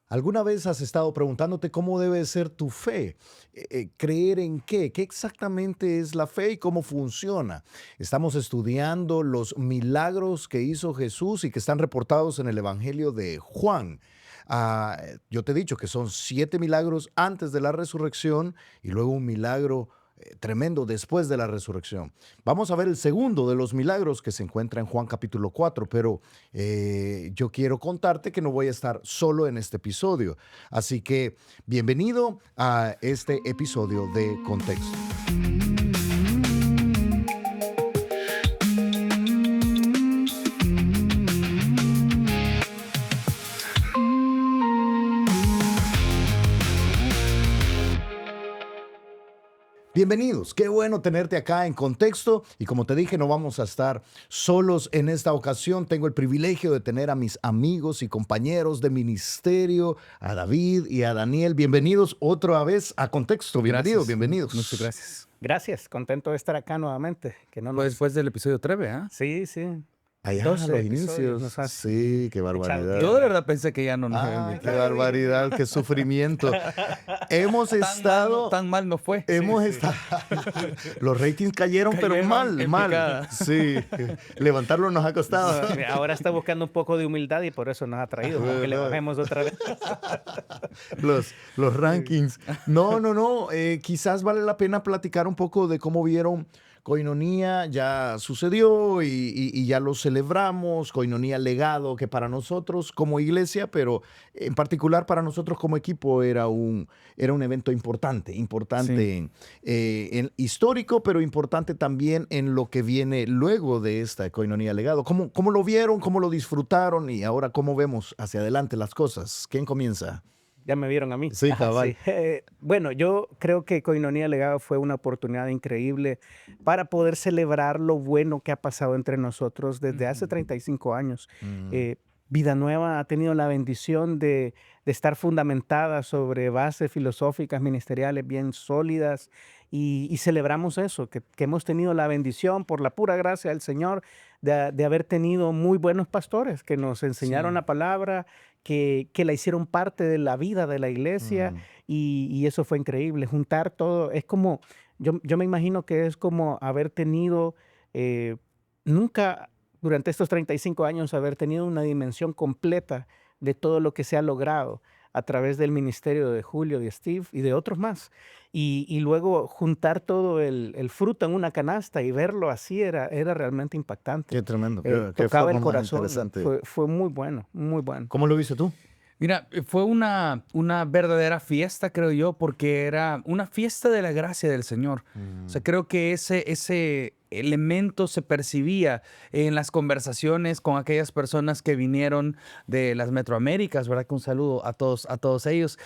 ¿Alguna vez has estado preguntándote cómo debe ser tu fe? ¿Creer en qué? ¿Qué exactamente es la fe y cómo funciona? Estamos estudiando los milagros que hizo Jesús y que están reportados en el Evangelio de Juan. Yo te he dicho que son 7 milagros antes de la resurrección y luego un milagro tremendo después de la resurrección. Vamos a ver el segundo de los milagros que se encuentra en Juan capítulo 4, pero yo quiero contarte que no voy a estar solo en este episodio. Así que bienvenido a este episodio de Contexto. Bienvenidos, qué bueno tenerte acá en Contexto y como te dije no vamos a estar solos en esta ocasión. Tengo el privilegio de tener a mis amigos y compañeros de ministerio, a David y a Daniel. Bienvenidos otra vez a Contexto. Bienvenidos, Gracias, muchas bienvenidos. gracias. Gracias, contento de estar acá nuevamente. Que no Fue nos. después del episodio 3, ¿ah? Sí, sí. Allá a 12 los episodios inicios, nos has sí, qué echado barbaridad. Yo de tierra. verdad pensé que ya no nos habían Ay, qué invitado. barbaridad, qué sufrimiento. Hemos estado Tan mal no fue. Hemos Sí. estado. Los ratings cayeron, pero Cayeron mal, en mal. picada. Sí, levantarlo nos ha costado. Ahora está buscando un poco de humildad y por eso nos ha traído, para que le bajemos otra vez. Los rankings. No, no, no. Quizás vale la pena platicar un poco de cómo vieron Koinonía. Ya sucedió y ya lo celebramos. Koinonía legado, que para nosotros como iglesia, pero en particular para nosotros como equipo, era un evento importante, Sí. histórico, pero importante también en lo que viene luego de esta Koinonía legado. ¿Cómo lo vieron? ¿Cómo lo disfrutaron? Y ahora, ¿cómo vemos hacia adelante las cosas? ¿Quién comienza? Ya me vieron a mí. Sí, cabal. Sí. Bueno, yo creo que Koinonia Legado fue una oportunidad increíble para poder celebrar lo bueno que ha pasado entre nosotros desde hace Ujú. 35 años. Mm, Eh, Vida Nueva ha tenido la bendición de estar fundamentada sobre bases filosóficas ministeriales bien sólidas y celebramos eso, que hemos tenido la bendición por la pura gracia del Señor de haber tenido muy buenos pastores que nos enseñaron Sí. la palabra, que la hicieron parte de la vida de la iglesia mm, y eso fue increíble. Juntar todo, es como, yo me imagino que es como haber tenido, eh, nunca durante estos 35 años, haber tenido una dimensión completa de todo lo que se ha logrado a través del ministerio de Julio, de Steve y de otros más. Y luego juntar todo el fruto en una canasta y verlo así era realmente impactante. qué tremendo, qué Tocaba forma el más corazón, interesante. fue muy bueno, muy bueno. ¿Cómo lo viste tú? Mira, fue una verdadera fiesta, creo yo, porque era una fiesta de la gracia del Señor. O sea, Mm, creo que ese elemento se percibía en las conversaciones con aquellas personas que vinieron de las Metroaméricas, ¿verdad? Que un saludo a todos ellos.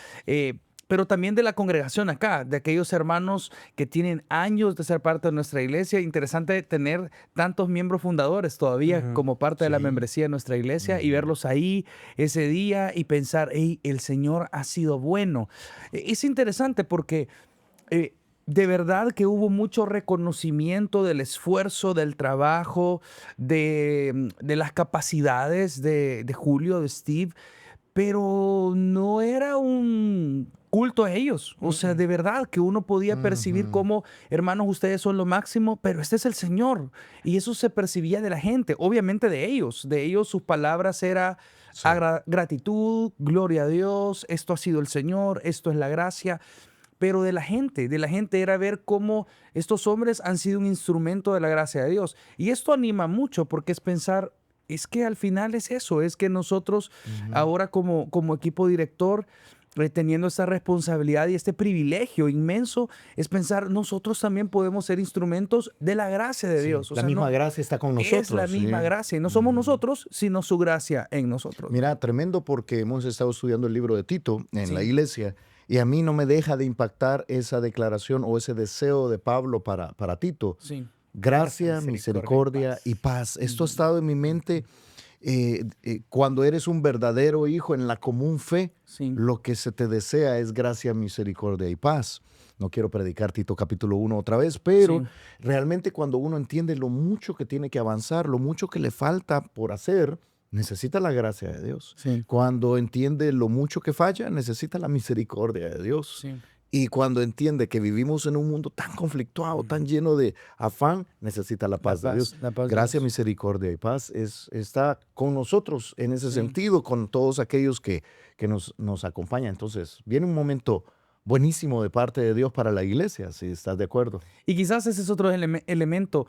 Pero también de la congregación acá, de aquellos hermanos que tienen años de ser parte de nuestra iglesia. Interesante tener tantos miembros fundadores todavía Ujú. como parte de la sí. membresía de nuestra iglesia y Ujú. verlos ahí ese día y pensar, hey, el Señor ha sido bueno. Es interesante porque eh, de verdad que hubo mucho reconocimiento del esfuerzo, del trabajo, de las capacidades de Julio, de Steve, pero no era un culto a ellos. O sea, Mm, de verdad que uno podía percibir Ujú. como, hermanos, ustedes son lo máximo, pero este es el Señor. Y eso se percibía de la gente, obviamente de ellos. De ellos sus palabras era Sí. gratitud, gloria a Dios, esto ha sido el Señor, esto es la gracia. Pero de la gente era ver cómo estos hombres han sido un instrumento de la gracia de Dios. Y esto anima mucho porque es pensar, es que al final es eso, es que nosotros Ujú. ahora como equipo director, teniendo esta responsabilidad y este privilegio inmenso, es pensar, nosotros también podemos ser instrumentos de la gracia de Sí, Dios. O la sea, misma no gracia está con es la nosotros, sí. misma gracia y no somos Ujú. nosotros, sino su gracia en nosotros. Mira, tremendo porque hemos estado estudiando el libro de Tito en la Sí, iglesia y a mí no me deja de impactar esa declaración o ese deseo de Pablo para Tito. sí. Gracia, Gracia, misericordia y misericordia y paz. paz. Esto ha Ujú, estado en mi mente cuando eres un verdadero hijo en la común fe. sí, Lo que se te desea es gracia, misericordia y paz. No quiero predicar Tito capítulo 1 otra vez, pero sí. realmente cuando uno entiende lo mucho que tiene que avanzar, lo mucho que le falta por hacer, necesita la gracia de Dios. Sí, Cuando entiende lo mucho que falla, necesita la misericordia de Dios. sí. Y cuando entiende que vivimos en un mundo tan conflictuado, tan lleno de afán, necesita la paz de Dios. La paz de Gracia, Dios. misericordia y paz está con nosotros en ese Sí. sentido, con todos aquellos que nos acompañan. Entonces, viene un momento buenísimo de parte de Dios para la iglesia, si estás de acuerdo. Y quizás ese es otro elemento,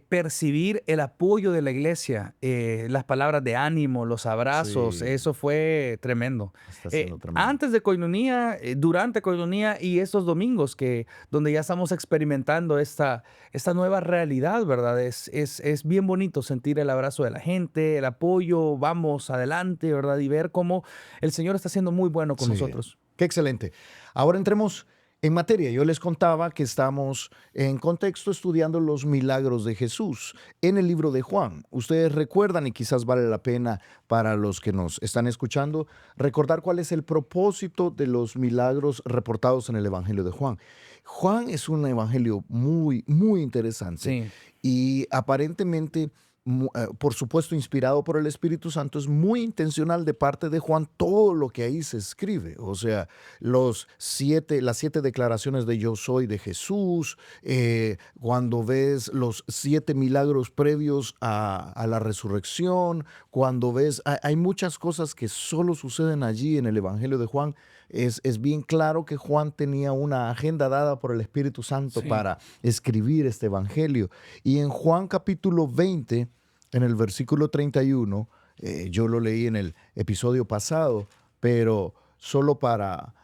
percibir el apoyo de la iglesia, las palabras de ánimo, los abrazos, Sí, eso fue tremendo. está siendo tremendo. Antes de Koinonia, durante Koinonia y estos domingos donde ya estamos experimentando esta nueva realidad, ¿verdad? Es bien bonito sentir el abrazo de la gente, el apoyo, vamos adelante, ¿verdad? Y ver cómo el Señor está siendo muy bueno con Sí, nosotros. qué excelente. Ahora entremos en materia. Yo les contaba que estamos en contexto estudiando los milagros de Jesús en el libro de Juan. Ustedes recuerdan, y quizás vale la pena para los que nos están escuchando, recordar cuál es el propósito de los milagros reportados en el Evangelio de Juan. Juan es un evangelio muy, muy interesante Sí. y aparentemente, por supuesto, inspirado por el Espíritu Santo, es muy intencional de parte de Juan todo lo que ahí se escribe. O sea, las 7 declaraciones de yo soy de Jesús, cuando ves los 7 milagros previos a la resurrección, cuando ves, hay muchas cosas que solo suceden allí en el Evangelio de Juan. Es bien claro que Juan tenía una agenda dada por el Espíritu Santo Sí. para escribir este Evangelio. Y en Juan capítulo 20, en el versículo 31, yo lo leí en el episodio pasado, pero solo para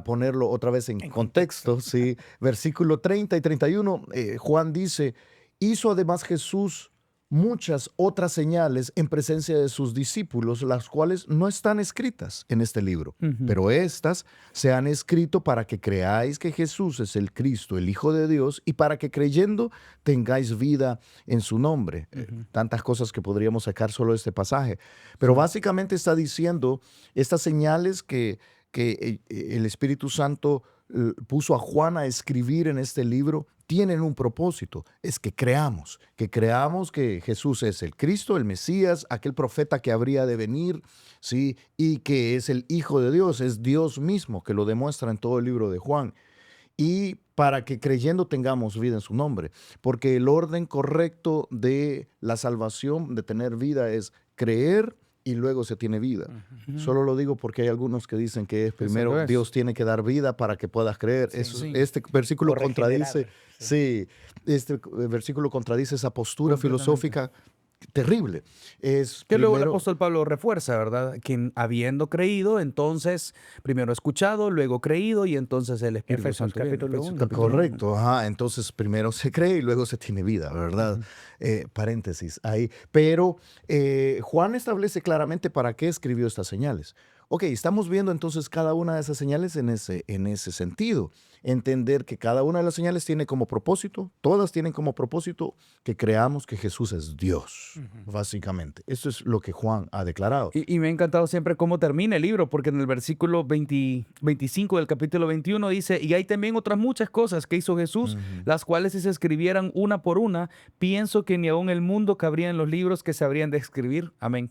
ponerlo otra vez en contexto, ¿sí? Versículo 30 y 31, Juan dice, hizo además Jesús muchas otras señales en presencia de sus discípulos, las cuales no están escritas en este libro, Ujú. pero estas se han escrito para que creáis que Jesús es el Cristo, el Hijo de Dios, y para que creyendo tengáis vida en su nombre. Tantas cosas que podríamos sacar solo de este pasaje. Pero básicamente está diciendo estas señales que el Espíritu Santo puso a Juan a escribir en este libro, tienen un propósito, es que creamos que Jesús es el Cristo, el Mesías, aquel profeta que habría de venir, ¿sí? Y que es el Hijo de Dios, es Dios mismo, que lo demuestra en todo el libro de Juan. Y para que creyendo tengamos vida en su nombre, porque el orden correcto de la salvación, de tener vida, es creer y luego se tiene vida. Ujú. Solo lo digo porque hay algunos que dicen que es Es al primero revés. Dios tiene que dar vida para que puedas creer. Sí. Eso, Sí. este versículo O regenerar, contradice, sí. sí, este versículo contradice esa postura Completamente. filosófica terrible. Es Que luego el primero, apóstol Pablo refuerza, ¿verdad? Quien habiendo creído, entonces primero escuchado, luego creído y entonces el Espíritu Efesios Santo viene. capítulo Efesios 1. capítulo correcto, ajá. Entonces primero se cree y luego se tiene vida, ¿verdad? Paréntesis ahí. Pero Juan establece claramente para qué escribió estas señales. Ok, estamos viendo entonces cada una de esas señales en ese sentido. Entender que cada una de las señales tiene como propósito, todas tienen como propósito que creamos que Jesús es Dios, básicamente. Eso es lo que Juan ha declarado. Y me ha encantado siempre cómo termina el libro, porque en el versículo 25 del capítulo 21 dice, y hay también otras muchas cosas que hizo Jesús, las cuales si se escribieran una por una, pienso que ni aún el mundo cabría en los libros que se habrían de escribir. Amén.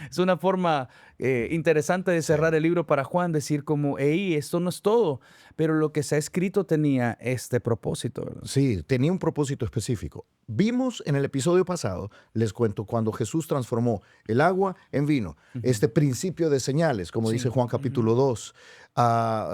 Es una forma interesante de cerrar el libro para Juan, decir como, hey, esto no es todo, pero lo que se ha escrito tenía este propósito, ¿verdad? Sí, tenía un propósito específico. Vimos en el episodio pasado, les cuento, cuando Jesús transformó el agua en vino, este principio de señales, como Sí. dice Juan capítulo 2,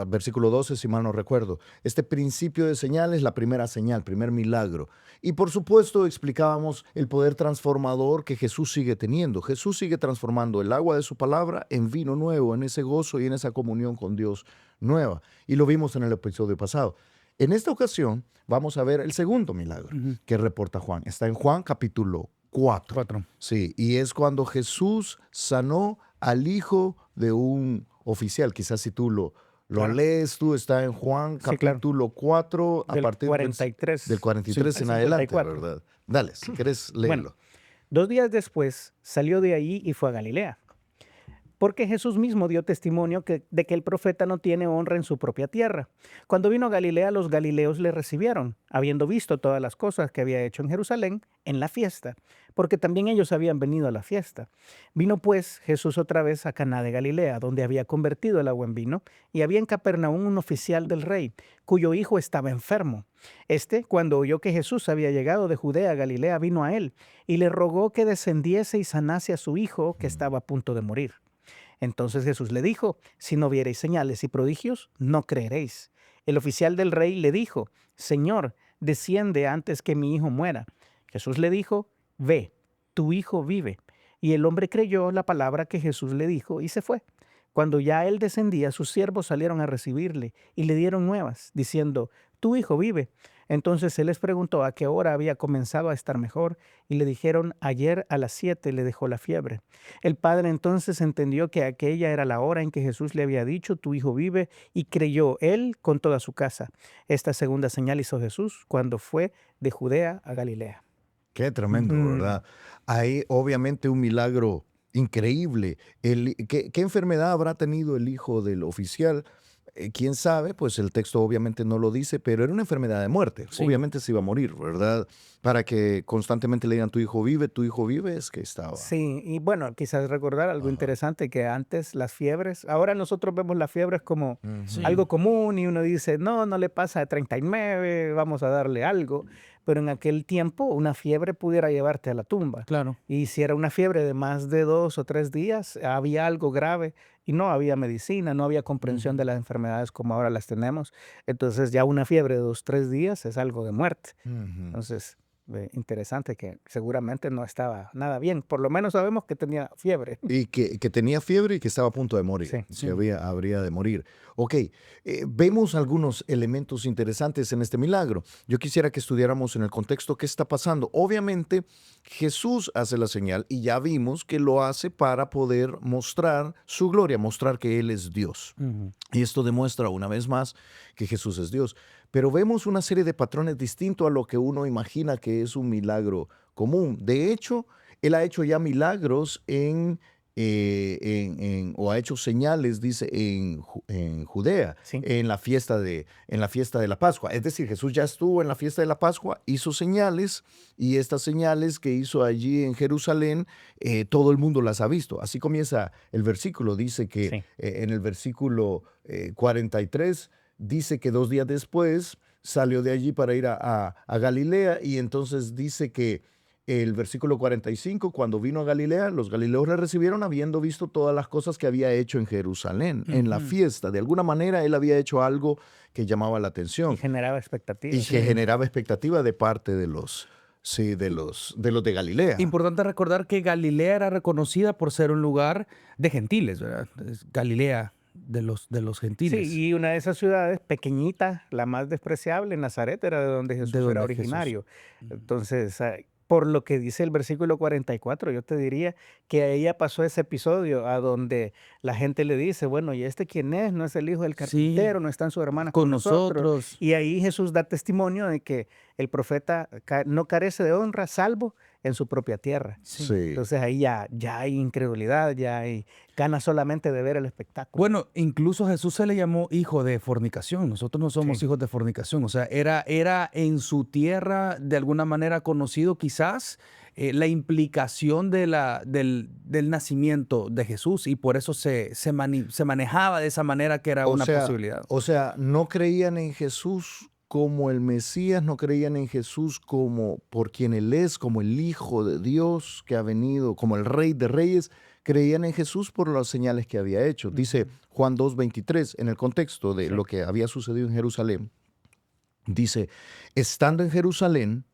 versículo 12, si mal no recuerdo. Este principio de señales, la primera señal, primer milagro. Y por supuesto explicábamos el poder transformador que Jesús sigue teniendo. Jesús sigue transformando el agua de su palabra en vino nuevo, en ese gozo y en esa comunión con Dios nueva. Y lo vimos en el episodio pasado. En esta ocasión vamos a ver el segundo milagro que reporta Juan. Está en Juan capítulo 4. 4. Sí, y es cuando Jesús sanó al hijo de un oficial. Quizás si tú lo Claro. lees, tú está en Juan Sí, claro. capítulo 4, a Del partir 43. del 43 Sí, en al adelante, 54. ¿verdad? Dale, si quieres leerlo. 2 días después salió de allí y fue a Galilea, porque Jesús mismo dio testimonio de que el profeta no tiene honra en su propia tierra. Cuando vino a Galilea, los galileos le recibieron, habiendo visto todas las cosas que había hecho en Jerusalén en la fiesta, porque también ellos habían venido a la fiesta. Vino pues Jesús otra vez a Caná de Galilea, donde había convertido el agua en vino, y había en Capernaum un oficial del rey, cuyo hijo estaba enfermo. Este, cuando oyó que Jesús había llegado de Judea a Galilea, vino a él, y le rogó que descendiese y sanase a su hijo, que estaba a punto de morir. Entonces Jesús le dijo: si no viereis señales y prodigios, no creeréis. El oficial del rey le dijo: Señor, desciende antes que mi hijo muera. Jesús le dijo: ve, tu hijo vive. Y el hombre creyó la palabra que Jesús le dijo y se fue. Cuando ya él descendía, sus siervos salieron a recibirle y le dieron nuevas, diciendo: tu hijo vive. Entonces él les preguntó a qué hora había comenzado a estar mejor, y le dijeron: ayer a las 7 le dejó la fiebre. El padre entonces entendió que aquella era la hora en que Jesús le había dicho: tu hijo vive, y creyó él con toda su casa. Esta segunda señal hizo Jesús cuando fue de Judea a Galilea. Qué tremendo, Ujú. ¿verdad? Hay obviamente un milagro increíble. ¿Qué enfermedad habrá tenido el hijo del oficial? ¿Quién sabe? Pues el texto obviamente no lo dice, pero era una enfermedad de muerte. Sí. Obviamente se iba a morir, ¿verdad? Para que constantemente le digan: tu hijo vive, es que estaba. Sí, y bueno, quizás recordar algo Ajá. interesante, que antes las fiebres, ahora nosotros vemos las fiebres como Sí. algo común, y uno dice: no, no le pasa de 39, vamos a darle algo. Pero en aquel tiempo una fiebre pudiera llevarte a la tumba. Claro. Y si era una fiebre de más de 2 o 3 días, había algo grave y no había medicina, no había comprensión de las enfermedades como ahora las tenemos. Entonces ya una fiebre de 2 o 3 días es algo de muerte. Ujú. Entonces, interesante que seguramente no estaba nada bien. Por lo menos sabemos que tenía fiebre. Y que tenía fiebre y que estaba a punto de morir, Sí. que Sí. habría de morir. Ok, vemos algunos elementos interesantes en este milagro. Yo quisiera que estudiáramos en el contexto qué está pasando. Obviamente, Jesús hace la señal y ya vimos que lo hace para poder mostrar su gloria, mostrar que Él es Dios. Ujú. Y esto demuestra una vez más que Jesús es Dios. Pero vemos una serie de patrones distintos a lo que uno imagina que es un milagro común. De hecho, Él ha hecho ya milagros o ha hecho señales, dice, en Judea, Sí. en la fiesta de la Pascua. Es decir, Jesús ya estuvo en la fiesta de la Pascua, hizo señales, y estas señales que hizo allí en Jerusalén, todo el mundo las ha visto. Así comienza el versículo. Dice que Sí. en el versículo 43, dice que 2 días después salió de allí para ir a Galilea, y entonces dice que el versículo 45, cuando vino a Galilea, los galileos le recibieron habiendo visto todas las cosas que había hecho en Jerusalén, en la Ujú. fiesta. De alguna manera él había hecho algo que llamaba la Y atención generaba y expectativas. que Sí. generaba expectativa de parte de los, sí, de Galilea. Importante recordar que Galilea era reconocida por ser un lugar de gentiles, ¿verdad? Es Galilea de los Sí, gentiles, y una de esas ciudades pequeñita, la más despreciable, Nazaret, era de donde de Jesús era donde Jesús. originario. Ujú. Entonces, por lo que dice el versículo 44, yo te diría que a ella pasó ese episodio a donde la gente le dice: bueno, ¿y este quién es? ¿No es el hijo del Sí, carpintero? ¿No están sus hermanas con con nosotros? nosotros. Y ahí Jesús da testimonio de que el profeta no carece de honra, salvo en su propia tierra. Sí. Sí. Entonces ahí ya hay incredulidad, ya hay ganas solamente de ver el espectáculo. Bueno, incluso a Jesús se le llamó hijo de fornicación. Nosotros no somos Sí. hijos de fornicación. O sea, era en su tierra de alguna manera conocido quizás la implicación del nacimiento de Jesús, y por eso se manejaba de esa manera, que era O una sea, posibilidad. no creían en Jesús como el Mesías, no creían en Jesús como por quien Él es, como el Hijo de Dios que ha venido, como el Rey de Reyes. Creían en Jesús por las señales que había hecho. Dice Juan 2:23, en el contexto de Sí. lo que había sucedido en Jerusalén. Dice: estando en Jerusalén,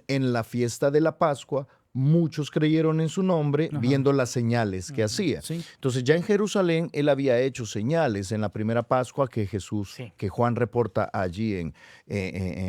en la fiesta de la Pascua, muchos creyeron en su nombre, Ajá. viendo las señales que hacía. Sí. Entonces ya en Jerusalén él había hecho señales en la primera Pascua que Sí. que Juan reporta allí en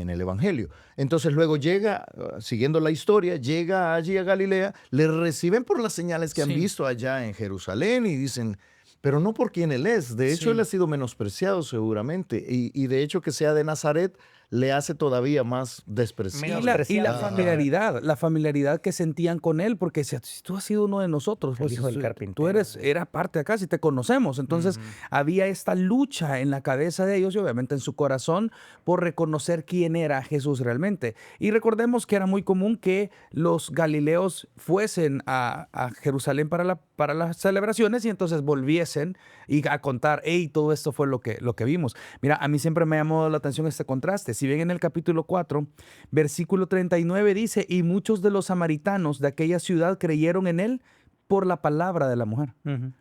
el Evangelio. Entonces luego llega, siguiendo la historia, llega allí a Galilea, le reciben por las señales que han Sí. visto allá en Jerusalén, y dicen: pero no por quien él es. De hecho, Sí. él ha sido menospreciado seguramente. Y de hecho, que sea de Nazaret le hace todavía más Menos despreciable. Y la despreciable. la familiaridad que sentían con él, porque si tú has sido uno de nosotros, El pues hijo del tú carpintero. eras parte de acá, si te conocemos. Entonces Ujú. había esta lucha en la cabeza de ellos y obviamente en su corazón por reconocer quién era Jesús realmente. Y recordemos que era muy común que los galileos fuesen a Jerusalén para las celebraciones y entonces volviesen y a contar, hey, todo esto fue lo que vimos. Mira, a mí siempre me llamó la atención este contraste. Si bien en el capítulo 4, versículo 39 dice, y muchos de los samaritanos de aquella ciudad creyeron en él por la palabra de la mujer. Ujú.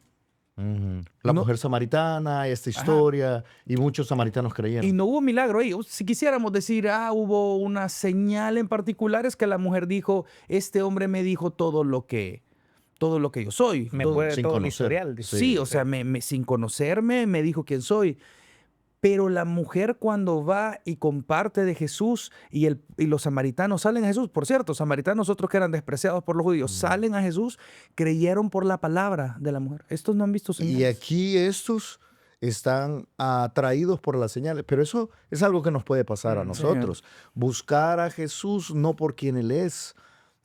Ujú. La No, mujer samaritana, esta ajá, historia, y muchos samaritanos y creyeron. no hubo milagro ahí. Si quisiéramos decir, hubo una señal en particular, es que la mujer dijo, este hombre me dijo todo lo que yo soy. Me Todo, puede Sin todo el conocer. historial, dice. sí, Sí. o Sí. sea, sin conocerme, me dijo quién soy. Pero la mujer cuando va y comparte de Jesús y los samaritanos salen a Jesús, por cierto, samaritanos otros que eran despreciados por los judíos, Mm. salen a Jesús, creyeron por la palabra de la mujer. Estos no han visto Y señales. aquí estos están atraídos por las señales, pero eso es algo que nos puede pasar a Ujú. Sí, nosotros. Buscar a Jesús no por quien Él es,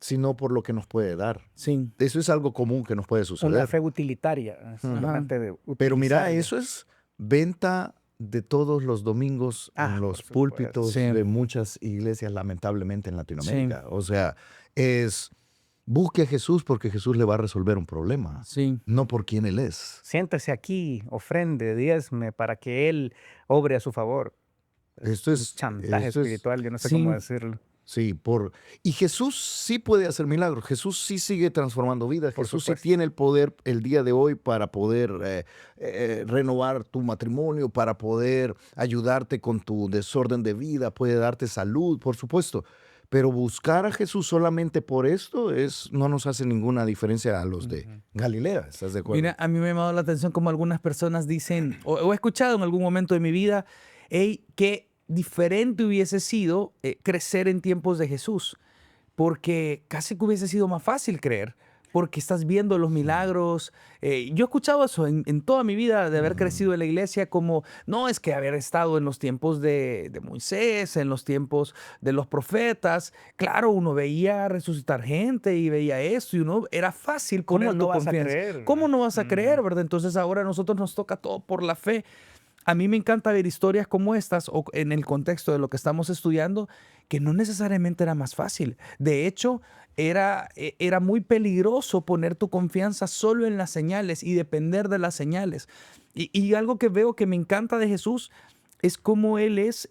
sino por lo que nos puede dar. sí, Eso es algo común que nos puede Una suceder. fe utilitaria, Ujú. solamente de Pero mira, utilizarle. eso es venta de todos los domingos en Por los supuesto. púlpitos sí, de muchas iglesias, lamentablemente en sí, Latinoamérica. O sea, es busque a Jesús porque Jesús le va a resolver un problema, sí. no por quién Él es. Siéntese aquí, ofrende, diezme para que Él obre a su favor. Es Esto un es, chantaje esto es, espiritual, yo no sé cómo Sí, decirlo. sí, y Jesús sí puede hacer milagros, Jesús sí sigue transformando vidas, Por Jesús sí supuesto. tiene el poder el día de hoy para poder renovar tu matrimonio, para poder ayudarte con tu desorden de vida, puede darte salud, por supuesto. Pero buscar a Jesús solamente por esto no nos hace ninguna diferencia a los de Ujú. Galilea, ¿estás de mira, acuerdo? a mí me ha llamado la atención como algunas personas dicen, o he escuchado en algún momento de mi vida, hey, qué diferente hubiese sido crecer en tiempos de Jesús. Porque casi que hubiese sido más fácil creer, porque estás viendo los Mm, milagros. Yo he escuchado eso en toda mi vida de haber mm, crecido en la iglesia, como no es que haber estado en los tiempos de Moisés, en los tiempos de los profetas. Claro, uno veía resucitar gente y veía esto y uno era fácil ¿Cómo poner no tu vas a confianza. creer? ¿Cómo no vas a creer, Ujú. verdad? Entonces ahora a nosotros nos toca todo por la fe. A mí me encanta ver historias como estas o en el contexto de lo que estamos estudiando, que no necesariamente era más fácil. De hecho, era muy peligroso poner tu confianza solo en las señales y depender de las señales. Y algo que veo que me encanta de Jesús es cómo Él es,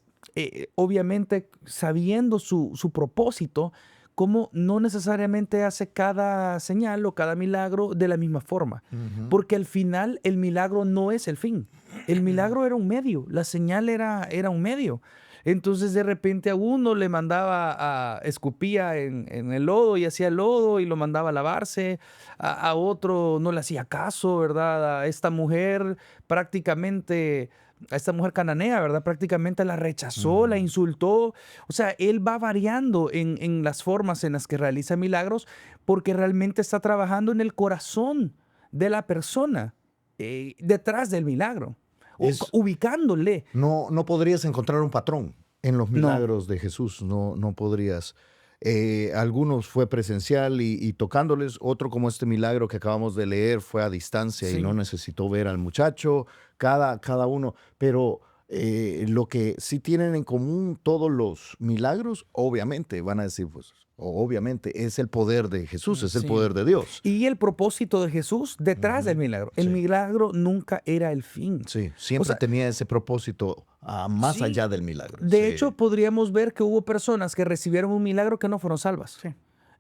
obviamente, sabiendo su propósito, cómo no necesariamente hace cada señal o cada milagro de la misma forma. ujú. Porque al final el milagro no es el fin. El milagro era un medio, la señal era un medio. Entonces de repente a uno le mandaba, escupía en el lodo y hacía lodo y lo mandaba a lavarse, a otro no le hacía caso, ¿verdad? A esta mujer cananea, ¿verdad? Prácticamente la rechazó, la Ujú. insultó. O sea, él va variando en las formas en las que realiza milagros porque realmente está trabajando en el corazón de la persona detrás del milagro, Es, ubicándole. no podrías encontrar un patrón en los No, milagros de Jesús, no podrías. Algunos fue presencial y tocándoles, otro como este milagro que acabamos de leer fue a distancia y no sí, necesitó ver al muchacho, cada uno, pero lo que sí tienen en común todos los milagros, obviamente, van a decir, pues, obviamente es el poder de Jesús, es el sí. poder de Dios. Y el propósito de Jesús detrás del Ujú. milagro. El Sí. milagro nunca era el fin. Sí, O siempre sea, tenía ese propósito más sí, allá del milagro. de hecho, Sí. podríamos ver que hubo personas que recibieron un milagro que no fueron salvas. Sí.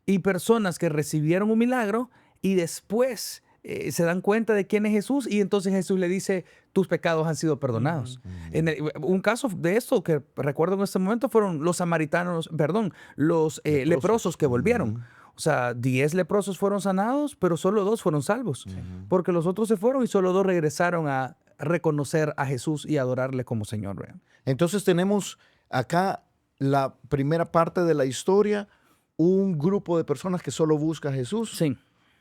Y personas que recibieron un milagro y después se dan cuenta de quién es Jesús y entonces Jesús le dice, tus pecados han sido perdonados. Ujú. Un caso de esto que recuerdo en este momento fueron los samaritanos, perdón, los leprosos que volvieron. Ujú, O sea, 10 leprosos fueron sanados, pero solo 2 fueron salvos, ujú. porque los otros se fueron y solo 2 regresaron a reconocer a Jesús y adorarle como Señor. ¿Vean? Entonces tenemos acá la primera parte de la historia, un grupo de personas que solo busca a Jesús Sí,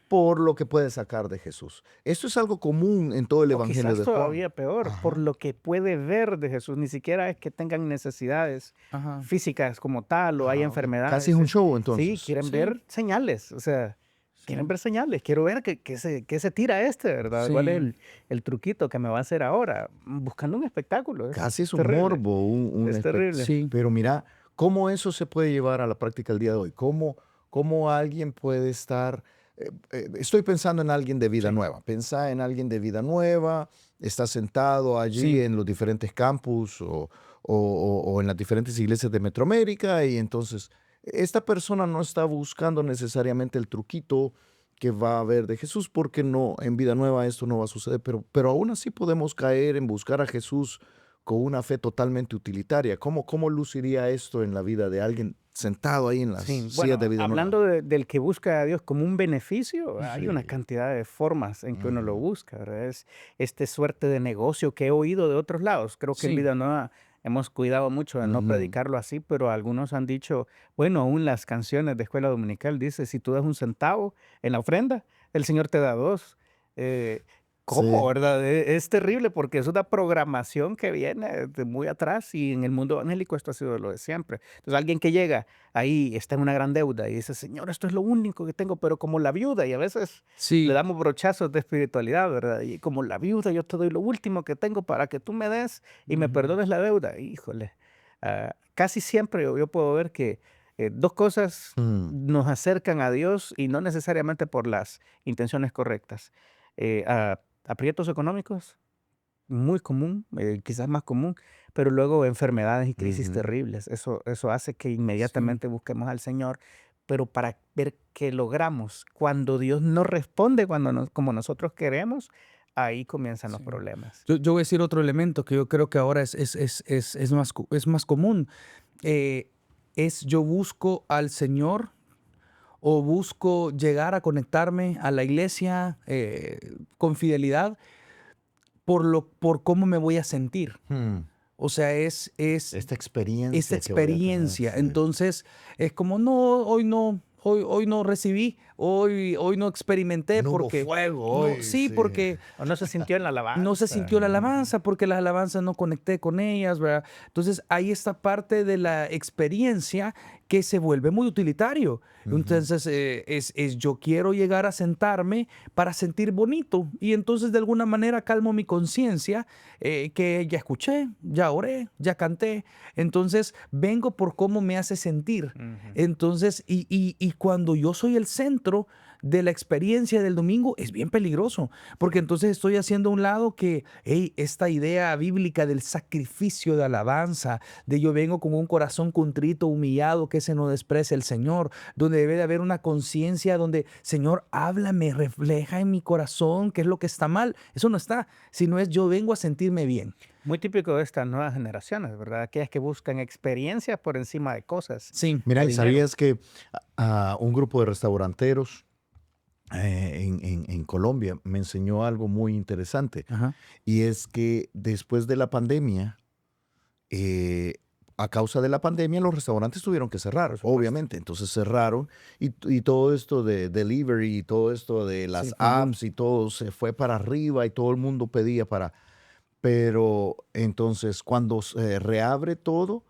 por lo que puede sacar de Jesús. Esto es algo común en todo el O Evangelio quizás de Juan. todavía peor, por Ajá. lo que puede ver de Jesús. Ni siquiera es que tengan necesidades Ajá. físicas como tal o hay Ok. Casi es enfermedades. un show Sí, entonces. quieren Sí, ver señales. O sea, quieren sí, ver señales. Quiero ver qué se tira ¿verdad? ¿Cuál es sí, el truquito que me va a hacer ahora? Buscando un espectáculo. Es Casi es un terrible. morbo, un Es espect terrible. sí, pero mira, ¿cómo eso se puede llevar a la práctica el día de hoy? ¿Cómo alguien puede estar? Estoy pensando en alguien de vida Sí. nueva. Pensá en alguien de vida nueva, está sentado allí sí, en los diferentes campus o en las diferentes iglesias de Metroamérica, y entonces esta persona no está buscando necesariamente el truquito que va a haber de Jesús, porque no, en vida nueva esto no va a suceder, pero aún así podemos caer en buscar a Jesús con una fe totalmente utilitaria. ¿Cómo luciría esto en la vida de alguien sentado ahí en las Sí, sillas de bueno, vida nueva? hablando del que busca a Dios como un beneficio, hay una Sí. cantidad de formas en que uno lo Ujú, busca, ¿verdad? Es este suerte de negocio que he oído de otros lados. Creo que en sí, Vida Nueva hemos cuidado mucho de no ujú. predicarlo así, pero algunos han dicho, bueno, aún las canciones de escuela dominical dice, si tú das un centavo en la ofrenda, el Señor te da dos. Eh, ¿Cómo, Sí. verdad? Es terrible porque es una programación que viene de muy atrás y en el mundo evangélico esto ha sido lo de siempre. Entonces, alguien que llega ahí está en una gran deuda y dice, Señor, esto es lo único que tengo, pero como la viuda, y a veces le sí, damos brochazos de espiritualidad, ¿verdad? Y como la viuda, yo te doy lo último que tengo para que tú me des y me ujú, perdones la deuda. Híjole, casi siempre yo puedo ver que dos cosas Mm, nos acercan a Dios y no necesariamente por las intenciones correctas. Aprietos económicos, muy común, quizás más común, pero luego enfermedades y crisis ujú. terribles. Eso hace que sí, inmediatamente busquemos al Señor, pero para ver qué logramos. Cuando Dios no responde como nosotros queremos, ahí comienzan los sí. problemas. Yo voy a decir otro elemento que yo creo que ahora es más común. eh, es yo busco al Señor o busco llegar a conectarme a la iglesia con fidelidad por cómo me voy a sentir. Mm. O sea, es Esta esta experiencia que voy a tener, experiencia. sí. Entonces, es como, no, hoy no recibí, hoy no experimenté No hubo porque, fuego no, hoy, sí, sí. porque O no se sintió en la no se alabanza. sintió la Ujú, alabanza, porque las alabanzas no conecté con ellas, ¿verdad? Entonces, hay esta parte de la experiencia que se vuelve muy utilitario. ujú. Entonces, es yo quiero llegar a sentarme para sentir bonito y entonces de alguna manera calmo mi conciencia, que ya escuché, ya oré, ya canté. Entonces, vengo por cómo me hace sentir. Ujú. Entonces, y cuando yo soy el centro de la experiencia del domingo, es bien peligroso, porque entonces estoy haciendo a un lado que, hey, esta idea bíblica del sacrificio de alabanza, de yo vengo con un corazón contrito, humillado, que se no desprecia el Señor, donde debe de haber una conciencia donde, Señor, háblame, refleja en mi corazón qué es lo que está mal. Eso no está, sino es yo vengo a sentirme bien. Muy típico de estas nuevas generaciones, ¿verdad? Aquellas que buscan experiencias por encima de cosas, Sí, Mira, de ¿y dinero. sabías que un grupo de restauranteros en Colombia me enseñó algo muy interesante? ajá, Y es que después de la pandemia, eh, a causa de la pandemia, los restaurantes tuvieron que cerrar, Por supuesto. obviamente. Entonces cerraron y todo esto de delivery y todo esto de sí, las fue un boom. apps y todo se fue para arriba y todo el mundo pedía para. Pero entonces cuando se reabre todo,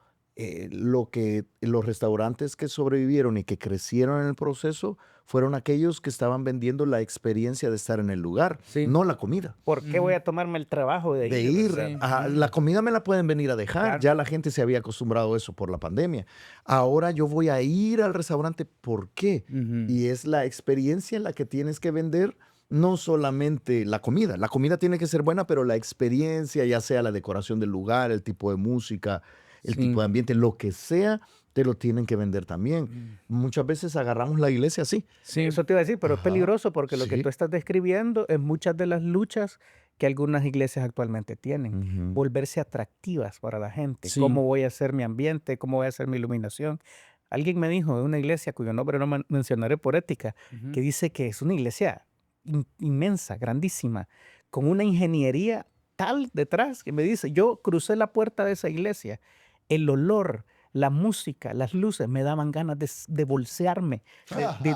lo que los restaurantes que sobrevivieron y que crecieron en el proceso fueron aquellos que estaban vendiendo la experiencia de estar en el lugar, Sí, no la comida. ¿Por qué voy ujú, a tomarme el trabajo de De ir, ir, verdad? sí, la Ujú. comida me la pueden venir a dejar, Claro. ya la gente se había acostumbrado a eso por la pandemia. Ahora yo voy a ir al restaurante, ¿por qué? ujú, Y es la experiencia en la que tienes que vender, no solamente la comida tiene que ser buena, pero la experiencia, ya sea la decoración del lugar, el tipo de música, el tipo sí, de ambiente, lo que sea, te lo tienen que vender también. mm, Muchas veces agarramos la iglesia así. sí, Eso te iba a decir, pero es Ajá, peligroso porque lo que tú sí. estás describiendo es muchas de las luchas que algunas iglesias actualmente tienen. Ujú, Volverse atractivas para la gente. sí, ¿Cómo voy a hacer mi ambiente? ¿Cómo voy a hacer mi iluminación? Alguien me dijo de una iglesia cuyo nombre no mencionaré por ética, ujú, que dice que es una iglesia inmensa, grandísima, con una ingeniería tal detrás que me dice, yo crucé la puerta de esa iglesia, el olor, la música, las luces me daban ganas de bolsearme,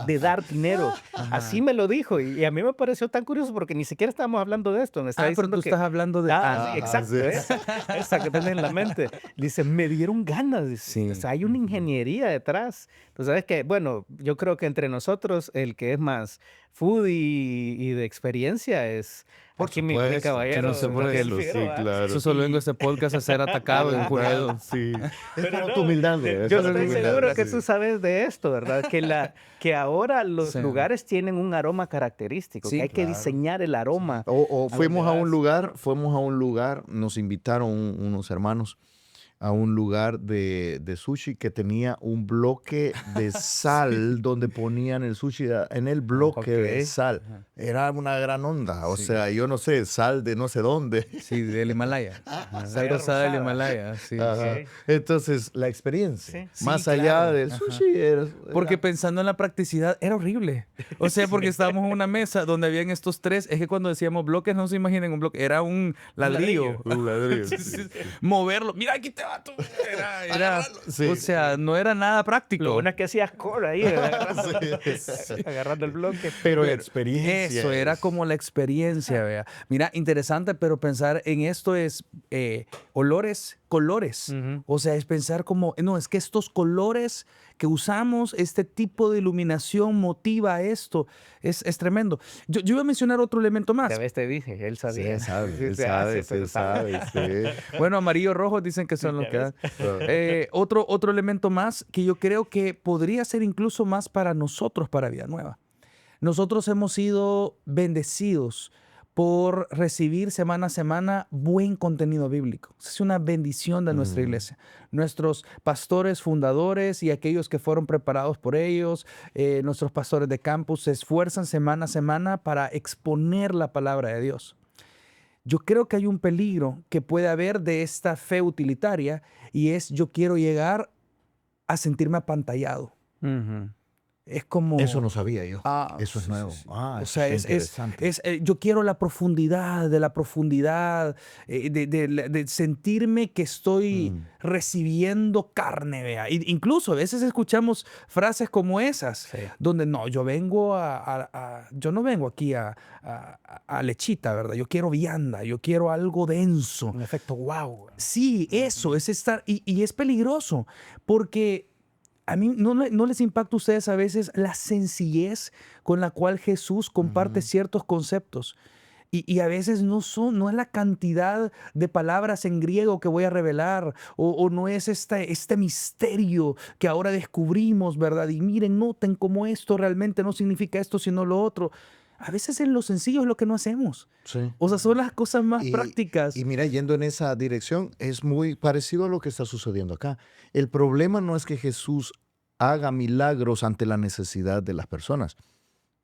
de dar dinero. Así Ajá. me lo dijo y a mí me pareció tan curioso porque ni siquiera estábamos hablando de esto. Me estaba Ah, pero diciendo tú que... estás hablando de... Ah, Ah, Ajá, exacto, sí. esa que tenés en la mente. Dice, me dieron ganas. Dice. O sí. sea, hay una ingeniería detrás. Tú sabes que, bueno, yo creo que entre nosotros el que es más foodie y de experiencia es Por aquí mi supuesto, Que no caballero sé por qué. Daniel sí, Figueroa. Yo claro. solo vengo a Y, este podcast a ser atacado y enjuliado. Sí. Es pero por tu no, humildad, güey. Es yo por tu estoy humildad, seguro que sí. tú sabes de esto, ¿verdad? Que ahora los Sí. lugares tienen un aroma característico, que Sí, hay que Claro. diseñar el aroma O a donde vas. fuimos a un lugar, nos invitaron unos hermanos a un lugar de sushi que tenía un bloque de sal donde ponían el sushi en el bloque de Ok. sal. Ajá. Era una gran onda, o Sí. sea, yo no sé, sal de no sé dónde. Sí, del Himalaya. Ajá, Sal Media rosada del rosada. Himalaya, sí. Ajá. Ok. Entonces, la experiencia, Sí. más Sí, allá claro. del Ajá. sushi, Porque era- pensando en la practicidad, era horrible. O sea, porque estábamos en una mesa donde habían estos tres. Es que cuando decíamos bloques, no se imaginen un bloque, era un ladrillo. ladrillo. un ladrillo. Sí, sí. Moverlo. Mira, aquí te va tú. Era, Sí. o sea, no era nada Lo práctico. bueno es que hacías core ahí, agarrando, Sí. agarrando el bloque. Pero la Pero experiencia eso era es- como la experiencia, vea. Mira, interesante, pero pensar en esto es olores, colores. Ujú. O sea, es pensar como, no, es que estos colores que usamos, este tipo de iluminación motiva a esto. Es tremendo. Yo iba a mencionar otro elemento más. Ya ves, te dije, él Sí, sabía. él sabe, Sí, él sí, sabe, pero él sabe, sí. Bueno, amarillo, rojo dicen que son los Ya que ves. dan. Otro elemento más que yo creo que podría ser incluso más para nosotros, para Vida Nueva. Nosotros hemos sido bendecidos por recibir semana a semana buen contenido bíblico. Es una bendición de nuestra iglesia. Nuestros pastores fundadores y aquellos que fueron preparados por ellos, nuestros pastores de campus, se esfuerzan semana a semana para exponer la palabra de Dios. Yo creo que hay un peligro que puede haber de esta fe utilitaria y es yo quiero llegar a sentirme apantallado. Ujú. Es como... Eso no sabía yo. Ah, Eso es sí, sí, nuevo. sí. Ah, O eso sea, está interesante. yo quiero la profundidad de la profundidad, de sentirme que estoy Mm. recibiendo carne, vea. Incluso a veces escuchamos frases como esas, Sí. donde no, yo vengo yo no vengo aquí a lechita, ¿verdad? Yo quiero vianda, yo quiero algo denso. Un efecto wow. Sí, eso, es estar, y es peligroso, porque a mí no les impacta a ustedes a veces la sencillez con la cual Jesús comparte ciertos conceptos. Y a veces no es la cantidad de palabras en griego que voy a revelar, o no es este misterio que ahora descubrimos, ¿verdad? Y miren, noten cómo esto realmente no significa esto, sino lo otro. A veces en lo sencillo es lo que no hacemos. Sí. O sea, son las cosas más Y, prácticas. y mira, yendo en esa dirección, es muy parecido a lo que está sucediendo acá. El problema no es que Jesús haga milagros ante la necesidad de las personas.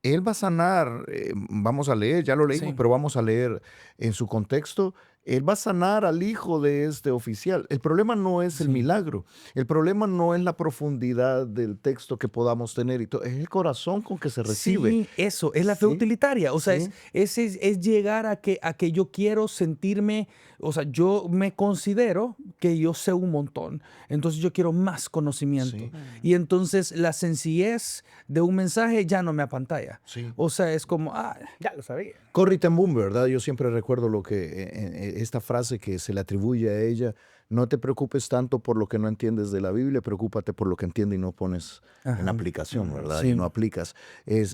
Él va a sanar, vamos a leer, ya lo leímos, Sí. pero vamos a leer en su contexto. Él va a sanar al hijo de este oficial. El problema no es el Sí. milagro. El problema no es la profundidad del texto que podamos tener. Es el corazón con que se recibe. Sí, eso, es la fe Sí, utilitaria. O sea, sí. es llegar a que yo quiero sentirme, o sea, yo me considero que yo sé un montón. Entonces yo quiero más conocimiento. Sí. Y entonces la sencillez de un mensaje ya no me apantalla. Sí. O sea, es como, Ya lo sabía. Corrie ten Boom, ¿verdad? Yo siempre recuerdo esta frase que se le atribuye a ella: no te preocupes tanto por lo que no entiendes de la Biblia, preocúpate por lo que entiendes y no pones en Ajá. aplicación, ¿verdad? Sí. Y no aplicas.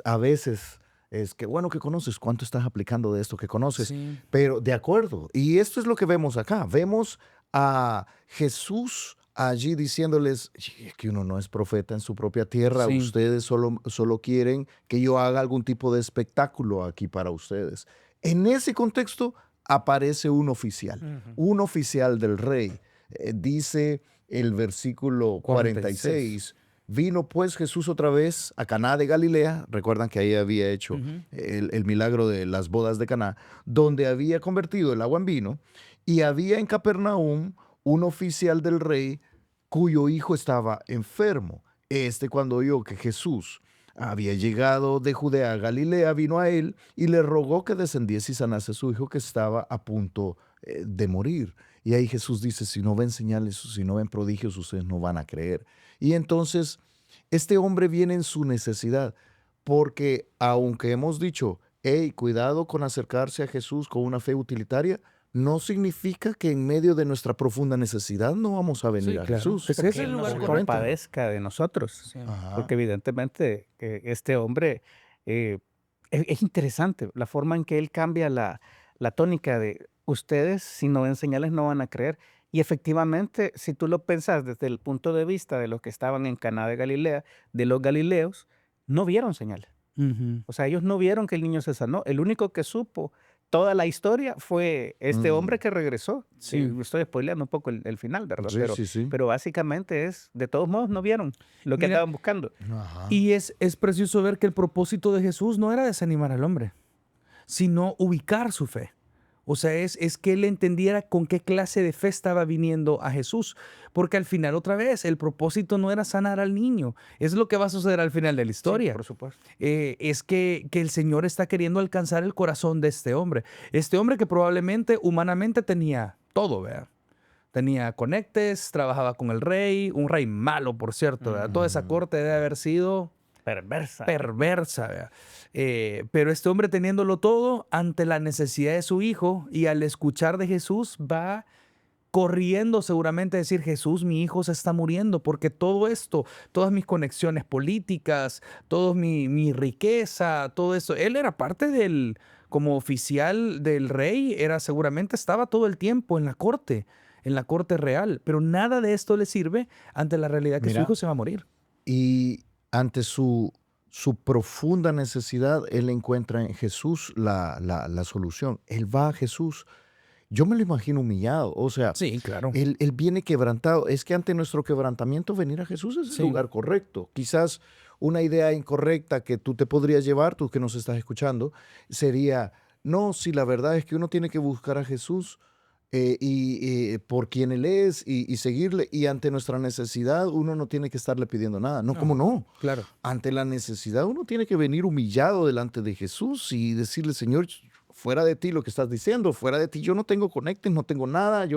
A veces es que bueno que conoces, cuánto estás aplicando de esto que conoces, Sí. pero de acuerdo. Y esto es lo que vemos acá. Vemos a Jesús allí diciéndoles: es que uno no es profeta en su propia tierra, Sí. ustedes solo quieren que yo haga algún tipo de espectáculo aquí para ustedes. En ese contexto aparece un oficial del rey. Dice el versículo 46, vino pues Jesús otra vez a Caná de Galilea, recuerdan que ahí había hecho el milagro de las bodas de Caná, donde había convertido el agua en vino, y había en Capernaum un oficial del rey cuyo hijo estaba enfermo. Cuando oyó que Jesús había llegado de Judea a Galilea, vino a él y le rogó que descendiese y sanase a su hijo que estaba a punto de morir. Y ahí Jesús dice, si no ven señales, si no ven prodigios, ustedes no van a creer. Y entonces este hombre viene en su necesidad, porque aunque hemos dicho, hey, cuidado con acercarse a Jesús con una fe utilitaria, no significa que en medio de nuestra profunda necesidad no vamos a venir Sí, a claro. Jesús. Ese es el Él lugar se correcto. compadezca de nosotros. Sí. Ajá. Porque evidentemente este hombre, eh, es interesante la forma en que él cambia la tónica de ustedes, si no ven señales, no van a creer. Y efectivamente, si tú lo pensás desde el punto de vista de los que estaban en Caná de Galilea, de los galileos, no vieron señales. Ujú. O sea, ellos no vieron que el niño se sanó. El único que supo toda la historia fue este hombre que regresó. Sí. Y estoy spoileando un poco el final, ¿verdad? Sí, Pero, sí, sí. pero básicamente de todos modos, no vieron lo que Mira, estaban buscando. Ajá. Y es precioso ver que el propósito de Jesús no era desanimar al hombre, sino ubicar su fe. O sea, es que él entendiera con qué clase de fe estaba viniendo a Jesús. Porque al final, otra vez, el propósito no era sanar al niño. Es lo que va a suceder al final de la Sí, historia. por supuesto. Es que el Señor está queriendo alcanzar el corazón de este hombre. Este hombre que probablemente humanamente tenía todo, ¿verdad? Tenía conectes, trabajaba con el rey, un rey malo, por cierto, ¿verdad? Toda esa corte debe haber sido Perversa. perversa, ¿verdad? Pero este hombre teniéndolo todo ante la necesidad de su hijo y al escuchar de Jesús va corriendo seguramente a decir, Jesús, mi hijo se está muriendo porque todo esto, todas mis conexiones políticas, toda mi riqueza, todo eso, él era parte como oficial del rey, seguramente estaba todo el tiempo en la corte real, pero nada de esto le sirve ante la realidad que su Mira, hijo se va a morir. y ante su profunda necesidad, él encuentra en Jesús la solución. Él va a Jesús. Yo me lo imagino humillado. O sea, Sí, claro. él viene quebrantado. Es que ante nuestro quebrantamiento, venir a Jesús es el Sí. lugar correcto. Quizás una idea incorrecta que tú te podrías llevar, tú que nos estás escuchando, sería, no, si la verdad es que uno tiene que buscar a Jesús por quien Él es y seguirle. Y ante nuestra necesidad, uno no tiene que estarle pidiendo nada. No, ¿cómo no? Claro. Ante la necesidad, uno tiene que venir humillado delante de Jesús y decirle, Señor, fuera de ti lo que estás diciendo, fuera de ti yo no tengo conectes, no tengo nada,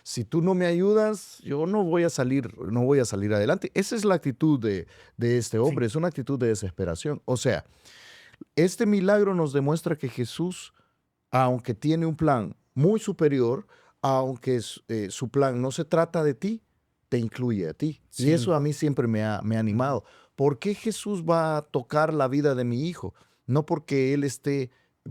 si tú no me ayudas, yo no voy a salir adelante. Esa es la actitud de este hombre, es una actitud de desesperación. O sea, este milagro nos demuestra que Jesús, aunque tiene un plan muy superior, aunque su plan no se trata de ti, te incluye a ti. Y Sí. eso a mí siempre me ha animado. ¿Por qué Jesús va a tocar la vida de mi hijo? No porque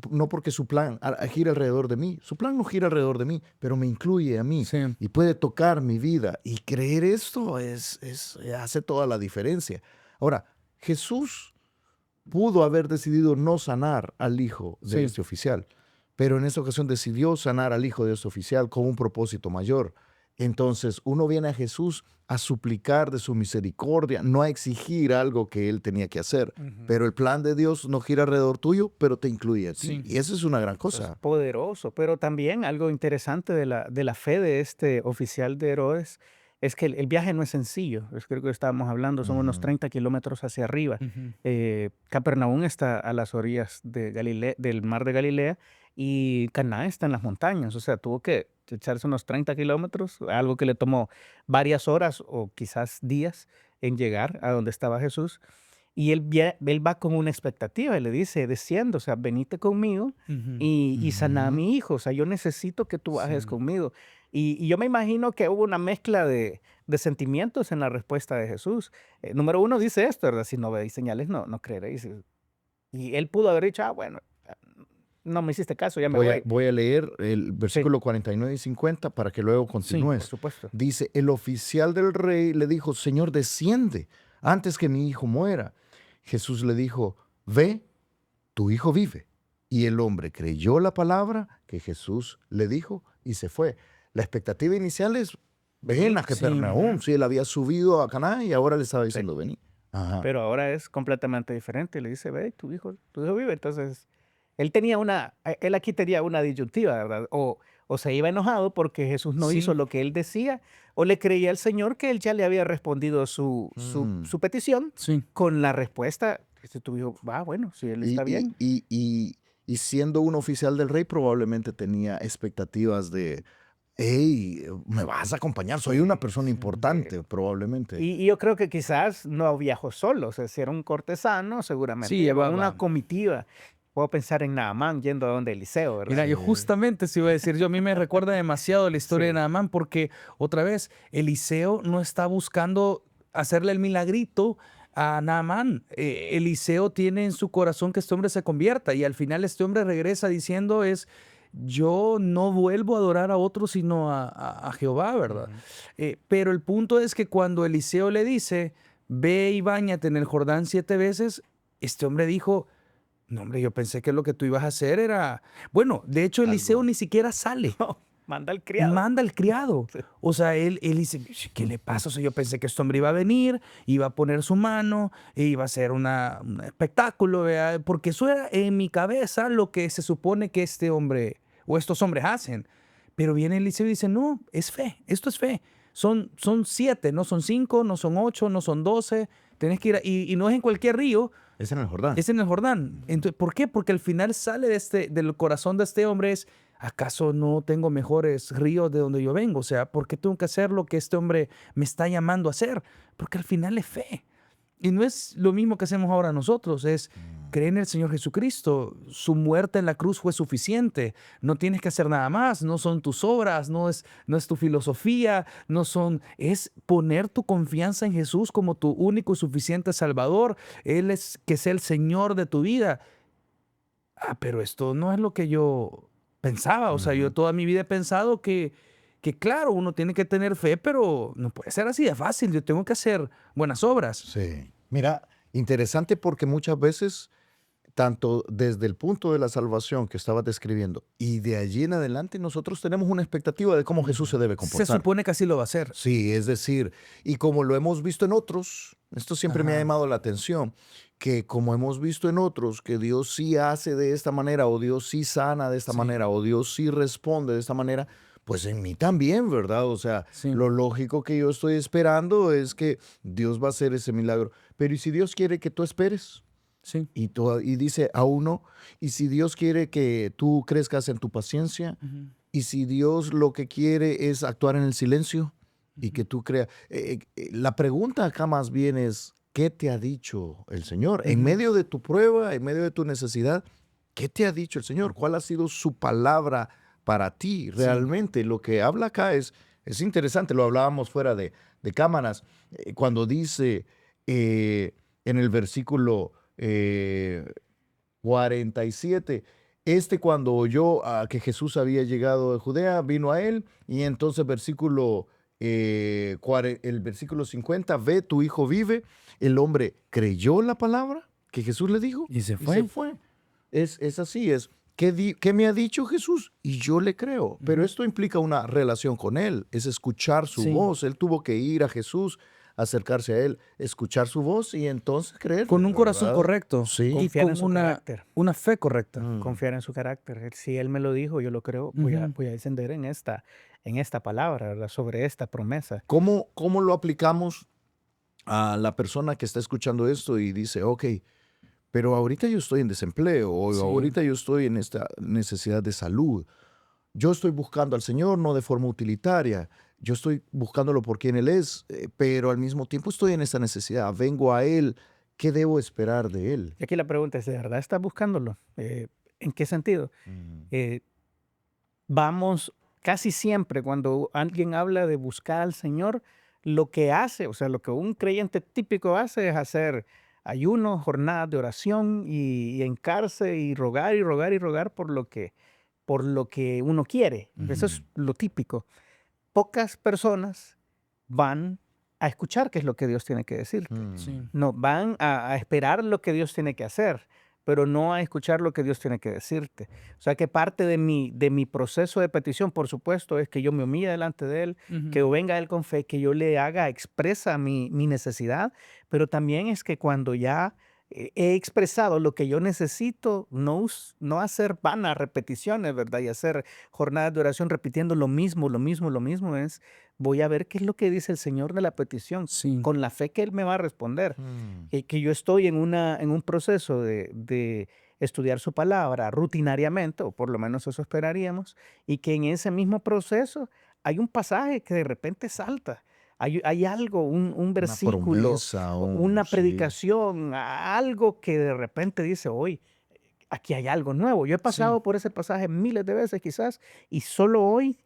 no porque su plan gira alrededor de mí. Su plan no gira alrededor de mí, pero me incluye a mí Sí. y puede tocar mi vida. Y creer esto hace toda la diferencia. Ahora, Jesús pudo haber decidido no sanar al hijo de Sí. este oficial, pero en esta ocasión decidió sanar al hijo de este oficial con un propósito mayor. Entonces, uno viene a Jesús a suplicar de su misericordia, no a exigir algo que él tenía que hacer. Pero el plan de Dios no gira alrededor tuyo, pero te incluye a ti. Sí. Y eso es una gran Es cosa. poderoso, pero también algo interesante de la fe de este oficial de Herodes es que el viaje no es sencillo. Creo que estábamos hablando, son unos Ujú. 30 kilómetros hacia arriba. Capernaum está a las orillas del mar de Galilea y Caná está en las montañas. O sea, tuvo que echarse unos 30 kilómetros, algo que le tomó varias horas o quizás días en llegar a donde estaba Jesús. Y él va con una expectativa y le dice, desciendo, o sea, venite conmigo y sana a Ujú. mi hijo. O sea, yo necesito que tú bajes Sí. conmigo. Y yo me imagino que hubo una mezcla de sentimientos en la respuesta de Jesús. Número uno dice esto, ¿verdad? Si no veis señales, no creeréis. Y él pudo haber dicho, bueno, no me hiciste caso, ya me voy. Voy a leer el versículo 49 y 50 para que luego Por continúes. supuesto. Dice, el oficial del rey le dijo, Señor, desciende antes que mi hijo muera. Jesús le dijo, ve, tu hijo vive. Y el hombre creyó la palabra que Jesús le dijo y se fue. La expectativa inicial es, ven a Sí. Capernaum. Sí, él había subido a Caná y ahora le estaba diciendo, vení. Ajá. Pero ahora es completamente diferente. Le dice, ve, tu hijo vive. Entonces, él aquí tenía una disyuntiva, ¿verdad? O se iba enojado porque Jesús no Sí. hizo lo que él decía, o le creía al Señor que él ya le había respondido su petición Sí. con la respuesta Este tu hijo, bueno, si él Y, está y, bien. y, y, y siendo un oficial del rey, probablemente tenía expectativas de, hey, me vas a acompañar, soy una Sí, persona sí. importante, probablemente. Y yo creo que quizás no viajó solo, o sea, si era un cortesano, Sí, seguramente iba una llevaba. comitiva. Puedo pensar en Naamán yendo a donde Eliseo, Mira, ¿verdad? yo Sí. justamente se iba a decir yo, a mí me recuerda demasiado la historia de Sí. Naamán porque otra vez Eliseo no está buscando hacerle el milagrito a Naamán. Eliseo tiene en su corazón que este hombre se convierta y al final este hombre regresa diciendo yo no vuelvo a adorar a otro sino a Jehová, ¿verdad? Ujú. Pero el punto es que cuando Eliseo le dice, ve y báñate en el Jordán 7 veces, este hombre dijo, no, hombre, yo pensé que lo que tú ibas a hacer era... Bueno, de hecho, Eliseo Algo. ni siquiera sale. No, manda al criado. Manda al criado. Sí. O sea, él dice, ¿qué le pasa? O sea, yo pensé que este hombre iba a venir, iba a poner su mano, e iba a hacer un espectáculo, ¿verdad? Porque eso era en mi cabeza lo que se supone que este hombre o estos hombres hacen. Pero viene Eliseo y dice, no, es fe, esto es fe. Son 7, no son 5, no son 8, no son 12. Tenés que ir, y no es en cualquier río, Es en el Jordán. es en el Jordán. Entonces, ¿por qué? Porque al final sale del corazón de este hombre es, ¿acaso no tengo mejores ríos de donde yo vengo? O sea, ¿por qué tengo que hacer lo que este hombre me está llamando a hacer? Porque al final es fe. Y no es lo mismo que hacemos ahora nosotros, es creer en el Señor Jesucristo. Su muerte en la cruz fue suficiente. No tienes que hacer nada más. No son tus obras, no es tu filosofía, es poner tu confianza en Jesús como tu único y suficiente Salvador. Él es que sea el Señor de tu vida. Pero esto no es lo que yo pensaba. O sea, yo Ujú. toda mi vida he pensado que claro, uno tiene que tener fe, pero no puede ser así de fácil. Yo tengo que hacer buenas obras. Sí. Mira, interesante porque muchas veces, tanto desde el punto de la salvación que estabas describiendo y de allí en adelante, nosotros tenemos una expectativa de cómo Jesús se debe Se comportar. supone que así lo va a hacer. Sí, es decir, y como lo hemos visto en otros, esto siempre me ha Ajá. llamado la atención, que como hemos visto en otros, que Dios sí hace de esta manera, o Dios sí sana de esta Sí, manera, o Dios sí responde de esta manera, pues en mí también, ¿verdad? O sea, sí, lo lógico que yo estoy esperando es que Dios va a hacer ese milagro. Pero ¿y si Dios quiere que tú esperes? sí. Y dice a uno, ¿y si Dios quiere que tú crezcas en tu paciencia? Ujú, ¿Y si Dios lo que quiere es actuar en el silencio y ujú, que tú creas? La pregunta acá más bien es, ¿qué te ha dicho el Señor? En ujú. medio de tu prueba, en medio de tu necesidad, ¿qué te ha dicho el Señor? ¿Cuál ha sido su palabra para ti? Sí, Realmente lo que habla acá es interesante, lo hablábamos fuera de cámaras, cuando dice eh, en el versículo 47. Cuando oyó que Jesús había llegado de Judea, vino a él y entonces el versículo 50, ve, tu hijo vive. El hombre creyó la palabra que Jesús le dijo y se y se fue. fue. Es así, ¿qué me ha dicho Jesús? Y yo le creo. Pero Ujú. esto implica una relación con Él, es escuchar su Sí, voz. Él tuvo que ir a Jesús, acercarse a Él, escuchar su voz y entonces creerle, con un corazón ¿verdad? correcto y Sí. Confiar en con su carácter. una fe correcta. Mm. Confiar en su carácter. Si él me lo dijo, yo lo creo, Ujú. voy a descender en esta palabra, ¿verdad? Sobre esta promesa. ¿Cómo lo aplicamos a la persona que está escuchando esto y dice, ok, pero ahorita yo estoy en desempleo o Sí, ahorita yo estoy en esta necesidad de salud? Yo estoy buscando al Señor no de forma utilitaria, yo estoy buscándolo por quien Él es, pero al mismo tiempo estoy en esta necesidad, vengo a Él, ¿qué debo esperar de Él? Y aquí la pregunta es, ¿de verdad estás buscándolo? ¿En qué sentido? Mm, Eh, Vamos, casi siempre cuando alguien habla de buscar al Señor, lo que hace, o sea, lo que un creyente típico hace es hacer ayuno, jornadas de oración y hincarse y rogar y rogar y rogar por lo que uno quiere. Eso ujú, es lo típico. Pocas personas van a escuchar qué es lo que Dios tiene que decirte. sí. mm, No, van a esperar lo que Dios tiene que hacer, pero no a escuchar lo que Dios tiene que decirte. O sea que parte de mi proceso de petición, por supuesto, es que yo me humille delante de Él, que Ujú. yo venga a Él con fe, que yo le haga expresa mi necesidad, pero también es que cuando ya he expresado lo que yo necesito, no hacer vanas repeticiones, ¿verdad? Y hacer jornadas de oración repitiendo lo mismo, lo mismo, lo mismo, voy a ver qué es lo que dice el Señor de la petición, Sí. con la fe que Él me va a responder. Mm. Que yo estoy en un proceso de estudiar su palabra rutinariamente, o por lo menos eso esperaríamos, y que en ese mismo proceso hay un pasaje que de repente salta. Hay algo, un Una versículo, promesa, una sí. predicación, algo que de repente dice, hoy, aquí hay algo nuevo. Yo he Sí. pasado por ese pasaje miles de veces quizás, y solo hoy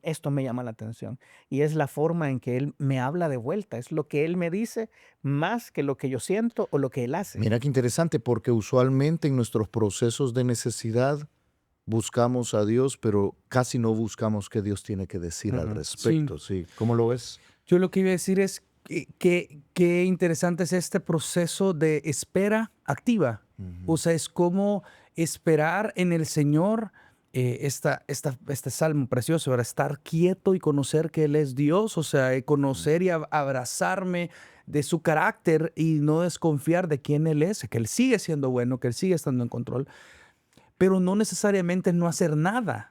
esto me llama la atención. Y es la forma en que Él me habla de vuelta, es lo que Él me dice más que lo que yo siento o lo que Él hace. Mira qué interesante, porque usualmente en nuestros procesos de necesidad buscamos a Dios, pero casi no buscamos qué Dios tiene que decir al Ujú. Sí. respecto, sí. ¿Cómo lo ves? Yo lo que iba a decir es que qué interesante es este proceso de espera activa. O Ujú. sea, es como esperar en el Señor, este salmo precioso, ¿verdad? Estar quieto y conocer que Él es Dios, o sea, Mm. conocer y abrazarme de su carácter y no desconfiar de quién Él es, que Él sigue siendo bueno, que Él sigue estando en control, pero no necesariamente no hacer nada.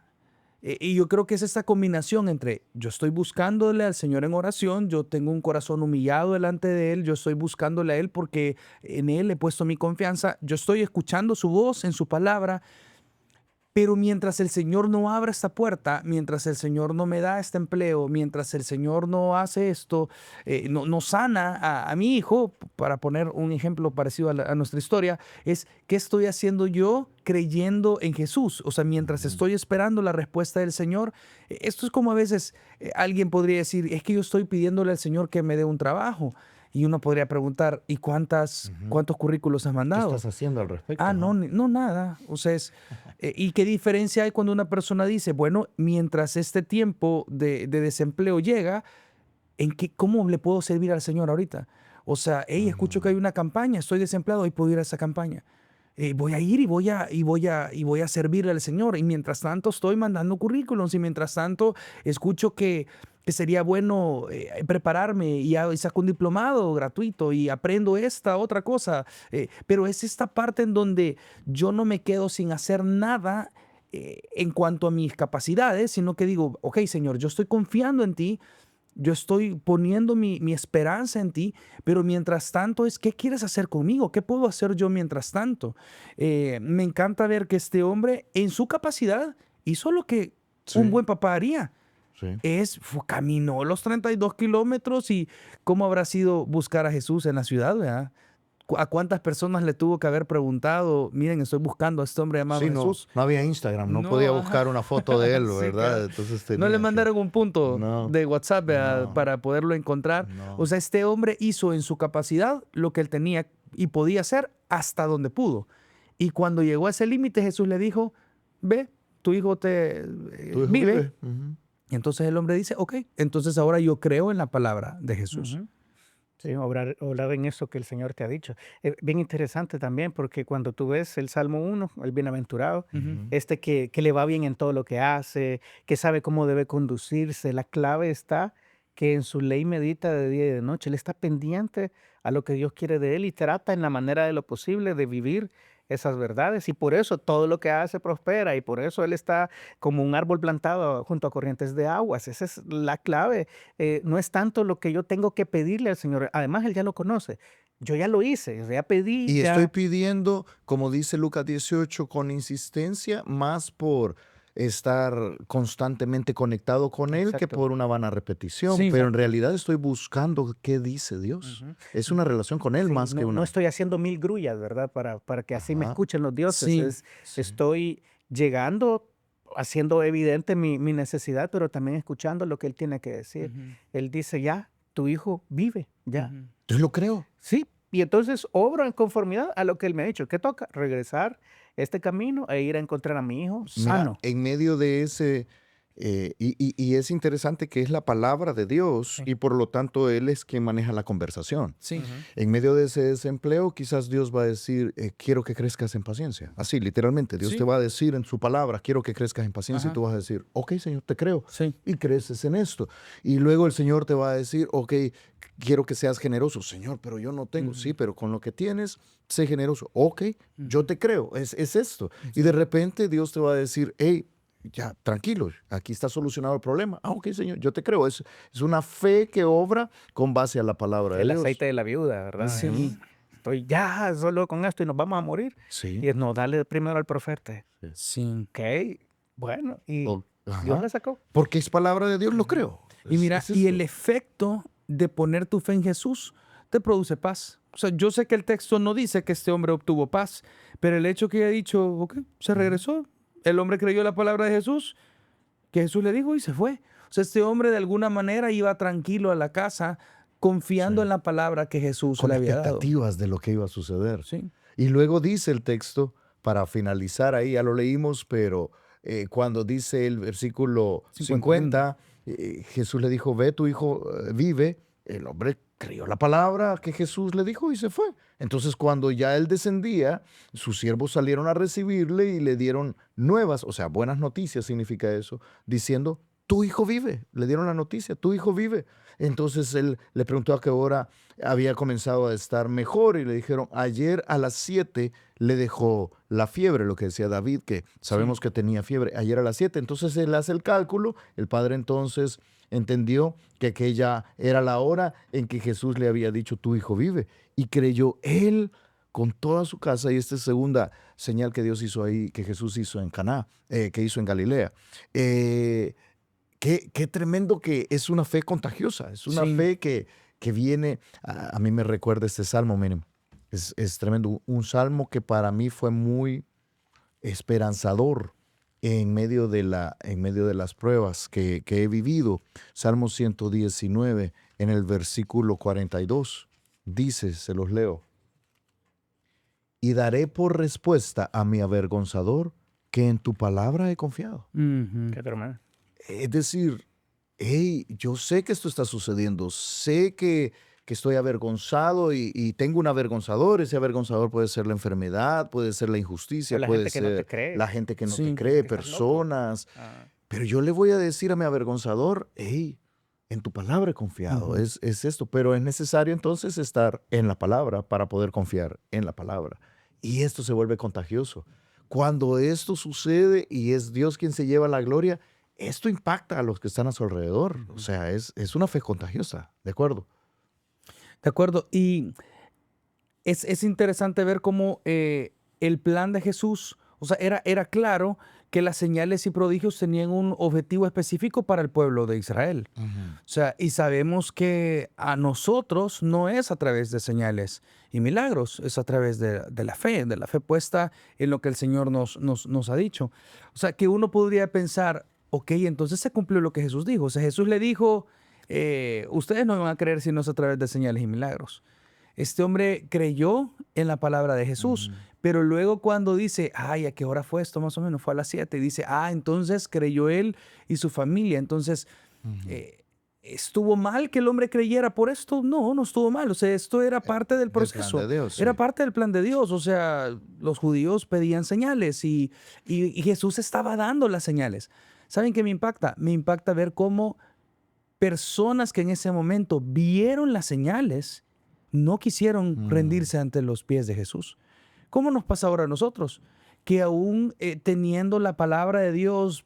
Y yo creo que es esta combinación entre yo estoy buscándole al Señor en oración, yo tengo un corazón humillado delante de Él, yo estoy buscándole a Él porque en Él he puesto mi confianza, yo estoy escuchando su voz en su palabra, pero mientras el Señor no abra esta puerta, mientras el Señor no me da este empleo, mientras el Señor no hace esto, no sana a mi hijo, para poner un ejemplo parecido a nuestra historia, es qué estoy haciendo yo creyendo en Jesús. O sea, mientras Ujú. estoy esperando la respuesta del Señor, esto es como a veces alguien podría decir, es que yo estoy pidiéndole al Señor que me dé un trabajo. Y uno podría preguntar, ¿y Ujú. cuántos currículos has ¿Qué mandado? estás haciendo al Ah, respecto? no, Ajá. no, nada. O sea, ¿y qué diferencia hay cuando una persona dice, bueno, mientras este tiempo de desempleo llega, cómo le puedo servir al Señor ahorita? O sea, hey, escucho que Mm. hay una campaña, estoy desempleado y puedo ir a esa campaña. Voy a ir y voy a servirle al Señor. Y mientras tanto estoy mandando currículums y mientras tanto escucho que sería bueno prepararme y saco un diplomado gratuito y aprendo esta otra cosa. Pero es esta parte en donde yo no me quedo sin hacer nada en cuanto a mis capacidades, sino que digo, ok, Señor, yo estoy confiando en ti, yo estoy poniendo mi esperanza en ti, pero mientras tanto es, ¿qué quieres hacer conmigo? ¿Qué puedo hacer yo mientras tanto? Me encanta ver que este hombre en su capacidad hizo lo que un Sí, buen papá haría. sí. Caminó los 32 kilómetros y cómo habrá sido buscar a Jesús en la ciudad, ¿verdad? ¿A cuántas personas le tuvo que haber preguntado, miren, estoy buscando a este hombre llamado Sí, no, Jesús? no había Instagram, no podía No, buscar una foto de él, sí, ¿verdad? cabal. Entonces No le tenía que... mandaron un punto No, de WhatsApp, ¿verdad? no, Para poderlo encontrar. O no. sea, este hombre hizo en su capacidad lo que él tenía y podía hacer hasta donde pudo. Y cuando llegó a ese límite, Jesús le dijo, ve, tu hijo Tu hijo vive. vive. Ujú. Y entonces el hombre dice, ok, entonces ahora yo creo en la palabra de Jesús. Ujú. Sí, obrar en eso que el Señor te ha dicho. Bien interesante también, porque cuando tú ves el Salmo 1, el bienaventurado, Ujú. Ujú. que le va bien en todo lo que hace, que sabe cómo debe conducirse, la clave está que en su ley medita de día y de noche. Él está pendiente a lo que Dios quiere de él y trata en la manera de lo posible de vivir esas verdades. Y por eso todo lo que hace prospera y por eso él está como un árbol plantado junto a corrientes de aguas. Esa es la clave. No es tanto lo que yo tengo que pedirle al Señor. Además, Él ya lo conoce. Yo ya lo hice, ya pedí, Y estoy ya. pidiendo, como dice Lucas 18, con insistencia, más por estar constantemente conectado con Él que Exacto. por una vana repetición, Sí, pero en Exacto. realidad estoy buscando qué dice Dios. Ujú. Es una relación con Él Sí, más que no una... estoy haciendo mil grullas, ¿verdad? Para que así me Ajá, escuchen los dioses. sí, sí. Estoy llegando, haciendo evidente mi necesidad, pero también escuchando lo que Él tiene que decir. ujú, Él dice, ya, tu hijo vive, ya. ujú. Yo lo creo. Sí, y entonces obro en conformidad a lo que Él me ha dicho. ¿Qué toca? Regresar este camino e ir a encontrar a mi hijo Mira, sano. en medio de ese Y es interesante que es la palabra de Dios Sí. y por lo tanto Él es quien maneja la conversación. Sí, Ujú. En medio de ese desempleo, quizás Dios va a decir, quiero que crezcas en paciencia. Así, literalmente, Dios te sí, va a decir en su palabra, quiero que crezcas en paciencia y ajá, tú vas a decir, ok, Señor, te creo. sí, Y creces en esto. Y luego el Señor te va a decir, ok, quiero que seas generoso. Señor, pero yo no tengo. Sí, ujú, pero con lo que tienes, sé generoso. Ok, yo ujú, te creo. Es esto. Y sí, de repente Dios te va a decir, hey, ya, tranquilo, aquí está solucionado el problema. Ah, ok, Señor, yo te creo. Es una fe que obra con base a la palabra de El aceite aceite de la viuda, ¿verdad? Ujú. sí, Estoy ya solo con esto y nos vamos a morir. Sí. Y es, no, dale primero al profeta. Sí. sí. Ok, bueno, y Dios Ajá. la sacó. Porque es palabra de Dios, lo Ujú. creo. Y mira, Es y el esto. efecto de poner tu fe en Jesús te produce paz. O sea, yo sé que el texto no dice que este hombre obtuvo paz, pero el hecho que haya dicho, ok, se Ujú. regresó, el hombre creyó la palabra de Jesús, que Jesús le dijo y se fue. O sea, este hombre de alguna manera iba tranquilo a la casa, Sí. confiando en la palabra que Jesús Con le había dado. expectativas de lo que iba a suceder. Sí, Y luego dice el texto, para finalizar ahí, ya lo leímos, pero cuando dice el versículo 50. 50, Jesús le dijo, ve, tu hijo vive. El hombre creyó la palabra que Jesús le dijo y se fue. Entonces, cuando ya él descendía, sus siervos salieron a recibirle y le dieron nuevas, o sea, buenas noticias significa eso, diciendo, tu hijo vive. Le dieron la noticia, tu hijo vive. Entonces él le preguntó a qué hora había comenzado a estar mejor y le dijeron, ayer a las 7 le dejó la fiebre, lo que decía David, que Sí, sabemos que tenía fiebre, ayer a las 7. Entonces él hace el cálculo, el padre entonces entendió que aquella era la hora en que Jesús le había dicho, tu hijo vive, y creyó él con toda su casa, y esta es segunda señal que Dios hizo ahí, que Jesús hizo en Caná, que hizo en Galilea. Eh, qué tremendo que es una fe contagiosa, es una sí. fe que viene, a mí me recuerda este salmo, miren, es tremendo, un salmo que para mí fue muy esperanzador en medio de las pruebas que he vivido. Salmo 119, en el versículo 42, dice, se los leo, y daré por respuesta a mi avergonzador que en tu palabra he confiado. Ujú. Qué tremendo. Es decir, hey, yo sé que esto está sucediendo, sé que estoy avergonzado y tengo un avergonzador. Ese avergonzador puede ser la enfermedad, puede ser la O injusticia, la puede gente que no te ser cree, la gente que no te Sí, piensa cree, que estás loco. personas. Ah, Pero yo le voy a decir a mi avergonzador, hey, en tu palabra he confiado, ujú. es esto. Pero es necesario entonces estar en la palabra para poder confiar en la palabra. Y esto se vuelve contagioso. Cuando esto sucede y es Dios quien se lleva la gloria, esto impacta a los que están a su alrededor. O Ujú. sea, es una fe contagiosa, ¿de acuerdo? De acuerdo. Y es interesante ver cómo el plan de Jesús, o sea, era claro que las señales y prodigios tenían un objetivo específico para el pueblo de Israel. Ujú. O sea, y sabemos que a nosotros no es a través de señales y milagros, es a través de la fe puesta en lo que el Señor nos ha dicho. O sea, que uno podría pensar, ok, entonces se cumplió lo que Jesús dijo. O sea, Jesús le dijo, ustedes no me van a creer si no es a través de señales y milagros. Este hombre creyó en la palabra de Jesús, Ujú. pero luego cuando dice, ay, ¿a qué hora fue esto? Más o menos fue a las 7. Y dice, entonces creyó él y su familia. Entonces, Ujú. eh, ¿estuvo mal que el hombre creyera por esto? No, no estuvo mal. O sea, esto era parte del Del plan proceso, de Dios, era sí. parte del plan de Dios. O sea, los judíos pedían señales y Jesús estaba dando las señales. ¿Saben qué me impacta? Me impacta ver cómo personas que en ese momento vieron las señales no quisieron Mm. rendirse ante los pies de Jesús. ¿Cómo nos pasa ahora a nosotros? Que aún teniendo la palabra de Dios,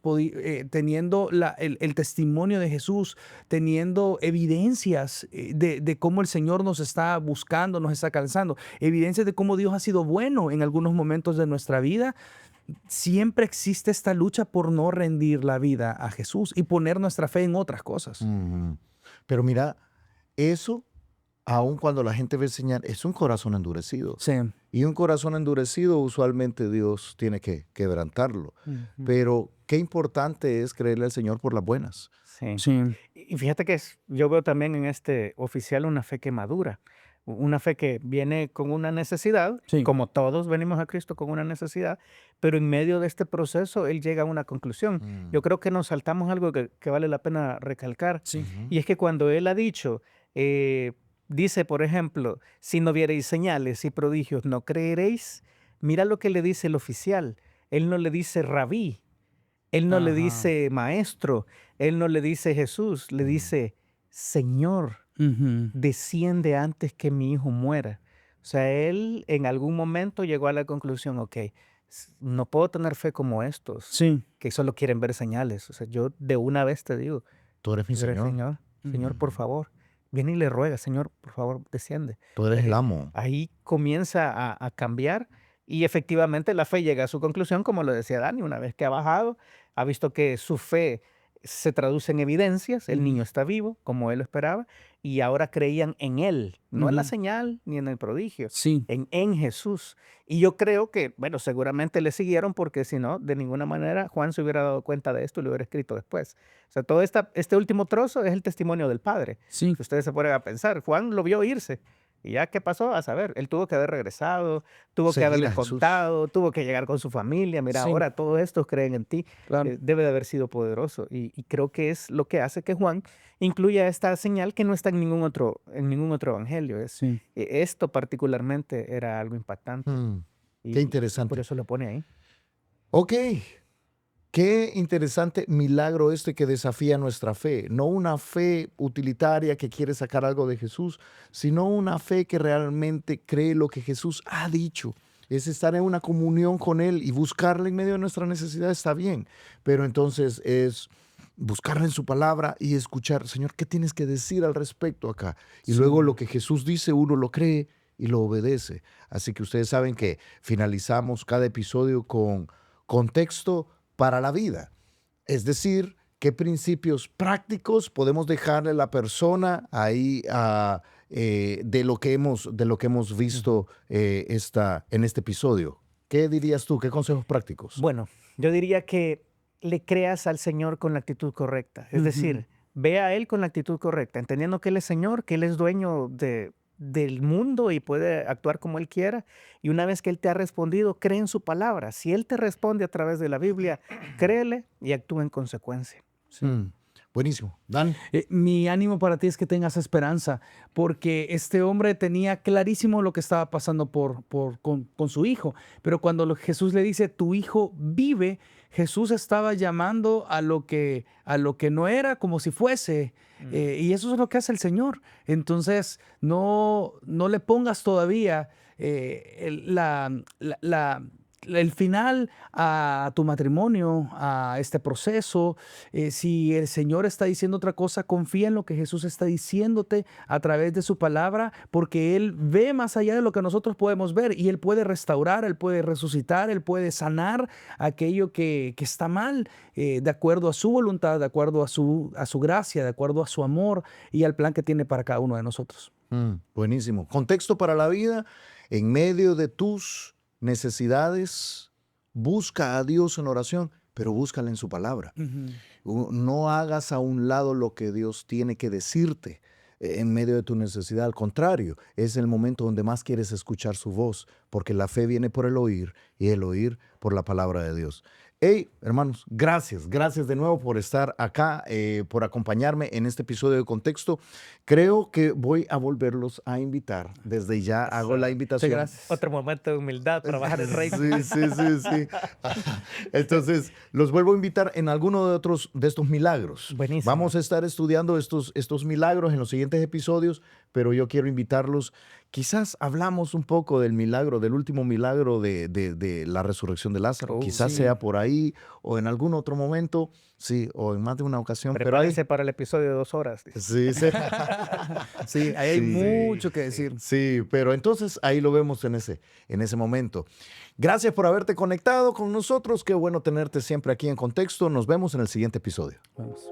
teniendo el testimonio de Jesús, teniendo evidencias de cómo el Señor nos está buscando, nos está calzando, evidencias de cómo Dios ha sido bueno en algunos momentos de nuestra vida, siempre existe esta lucha por no rendir la vida a Jesús y poner nuestra fe en otras cosas. Ujú. Pero mira, eso, aun cuando la gente ve señal, es un corazón endurecido. Sí, Y un corazón endurecido usualmente Dios tiene que quebrantarlo. ujú. Pero qué importante es creerle al Señor por las buenas. Sí. sí. Y fíjate que yo veo también en este oficial una fe que madura, Una fe que viene con una necesidad, Sí. como todos venimos a Cristo con una necesidad, pero en medio de este proceso Él llega a una conclusión. Yo creo que nos saltamos algo que vale la pena recalcar, Sí. Ujú. y es que cuando Él ha dicho, dice, por ejemplo, si no viereis señales y prodigios, no creeréis. Mira lo que le dice el oficial. Él no le dice rabí, Él no le Ajá. dice maestro, Él no le dice Jesús, le Mm. dice Señor, Ujú. desciende antes que mi hijo muera. O sea, Él en algún momento llegó a la conclusión, ok, no puedo tener fe como estos, Sí. que solo quieren ver señales. O sea, yo de una vez te digo, Tú eres mi tú eres Señor. Señor, Señor, por Ujú. favor. Viene y le ruega, Señor, por favor, desciende. Tú eres el Eh, amo. Ahí comienza a cambiar y efectivamente la fe llega a su conclusión, como lo decía Dani, una vez que ha bajado, ha visto que su fe se traduce en evidencias, el niño Ujú. está vivo, como él lo esperaba, y ahora creían en él, no en la Ujú. señal ni en el prodigio, Sí. en Jesús. Y yo creo que, bueno, seguramente le siguieron porque si no, de ninguna manera Juan se hubiera dado cuenta de esto y lo hubiera escrito después. O sea, todo este último trozo es el testimonio del Padre. Sí. Si ustedes se ponen a pensar, Juan lo vio irse. ¿Y ya qué pasó? A saber, él tuvo que haber regresado, tuvo que Seguir haberles a Jesús. contado, tuvo que llegar con su familia. Mira, Sí. ahora todos estos creen en ti. Claro. Debe de haber sido poderoso. Y creo que es lo que hace que Juan incluya esta señal que no está en ningún otro evangelio. Sí. Esto particularmente era algo impactante. Mm. Y, Qué y por interesante. eso lo pone ahí. Ok. Qué interesante milagro este que desafía nuestra fe. No una fe utilitaria que quiere sacar algo de Jesús, sino una fe que realmente cree lo que Jesús ha dicho. Es estar en una comunión con Él y buscarle en medio de nuestra necesidad está bien, pero entonces es buscarle en su palabra y escuchar, Señor, ¿qué tienes que decir al respecto acá? Y Sí. luego lo que Jesús dice, uno lo cree y lo obedece. Así que ustedes saben que finalizamos cada episodio con contexto para la vida. Es decir, qué principios prácticos podemos dejarle a la persona ahí de lo que hemos visto en este episodio. ¿Qué dirías tú? ¿Qué consejos prácticos? Bueno, yo diría que le creas al Señor con la actitud correcta. Es Ujú. decir, ve a Él con la actitud correcta, entendiendo que Él es Señor, que Él es dueño del mundo y puede actuar como Él quiera. Y una vez que Él te ha respondido, cree en su palabra. Si Él te responde a través de la Biblia, créele y actúa en consecuencia. Mm, buenísimo. Dan. Mi ánimo para ti es que tengas esperanza, porque este hombre tenía clarísimo lo que estaba pasando con su hijo, pero cuando Jesús le dice, tu hijo vive, Jesús estaba llamando a lo que no era como si fuese, y eso es lo que hace el Señor. Entonces, no le pongas todavía el final a tu matrimonio, a este proceso. Si el Señor está diciendo otra cosa, confía en lo que Jesús está diciéndote a través de su palabra, porque Él ve más allá de lo que nosotros podemos ver y Él puede restaurar, Él puede resucitar, Él puede sanar aquello que está mal, de acuerdo a su voluntad, de acuerdo a su gracia, de acuerdo a su amor y al plan que tiene para cada uno de nosotros. Buenísimo. Contexto para la vida. En medio de tus necesidades, busca a Dios en oración, pero búscale en su palabra. No hagas a un lado lo que Dios tiene que decirte en medio de tu necesidad. Al contrario, es el momento donde más quieres escuchar su voz, porque la fe viene por el oír y el oír por la palabra de Dios. Hey, hermanos, gracias de nuevo por estar acá, por acompañarme en este episodio de Contexto. Creo que voy a volverlos a invitar. Desde ya hago la invitación. Gracias. Otro momento de humildad para bajar el rey. Sí. Entonces, los vuelvo a invitar en alguno de estos milagros. Buenísimo. Vamos a estar estudiando estos milagros en los siguientes episodios, pero yo quiero invitarlos. Quizás hablamos un poco del milagro, del último milagro de la resurrección de Lázaro. Quizás sí. sea por ahí o en algún otro momento, sí, o en más de una ocasión. Prepárense para el episodio de 2 horas. Sí. Sí, ahí hay Sí. mucho que decir. Sí, pero entonces ahí lo vemos en ese momento. Gracias por haberte conectado con nosotros. Qué bueno tenerte siempre aquí en Contexto. Nos vemos en el siguiente episodio. Vamos.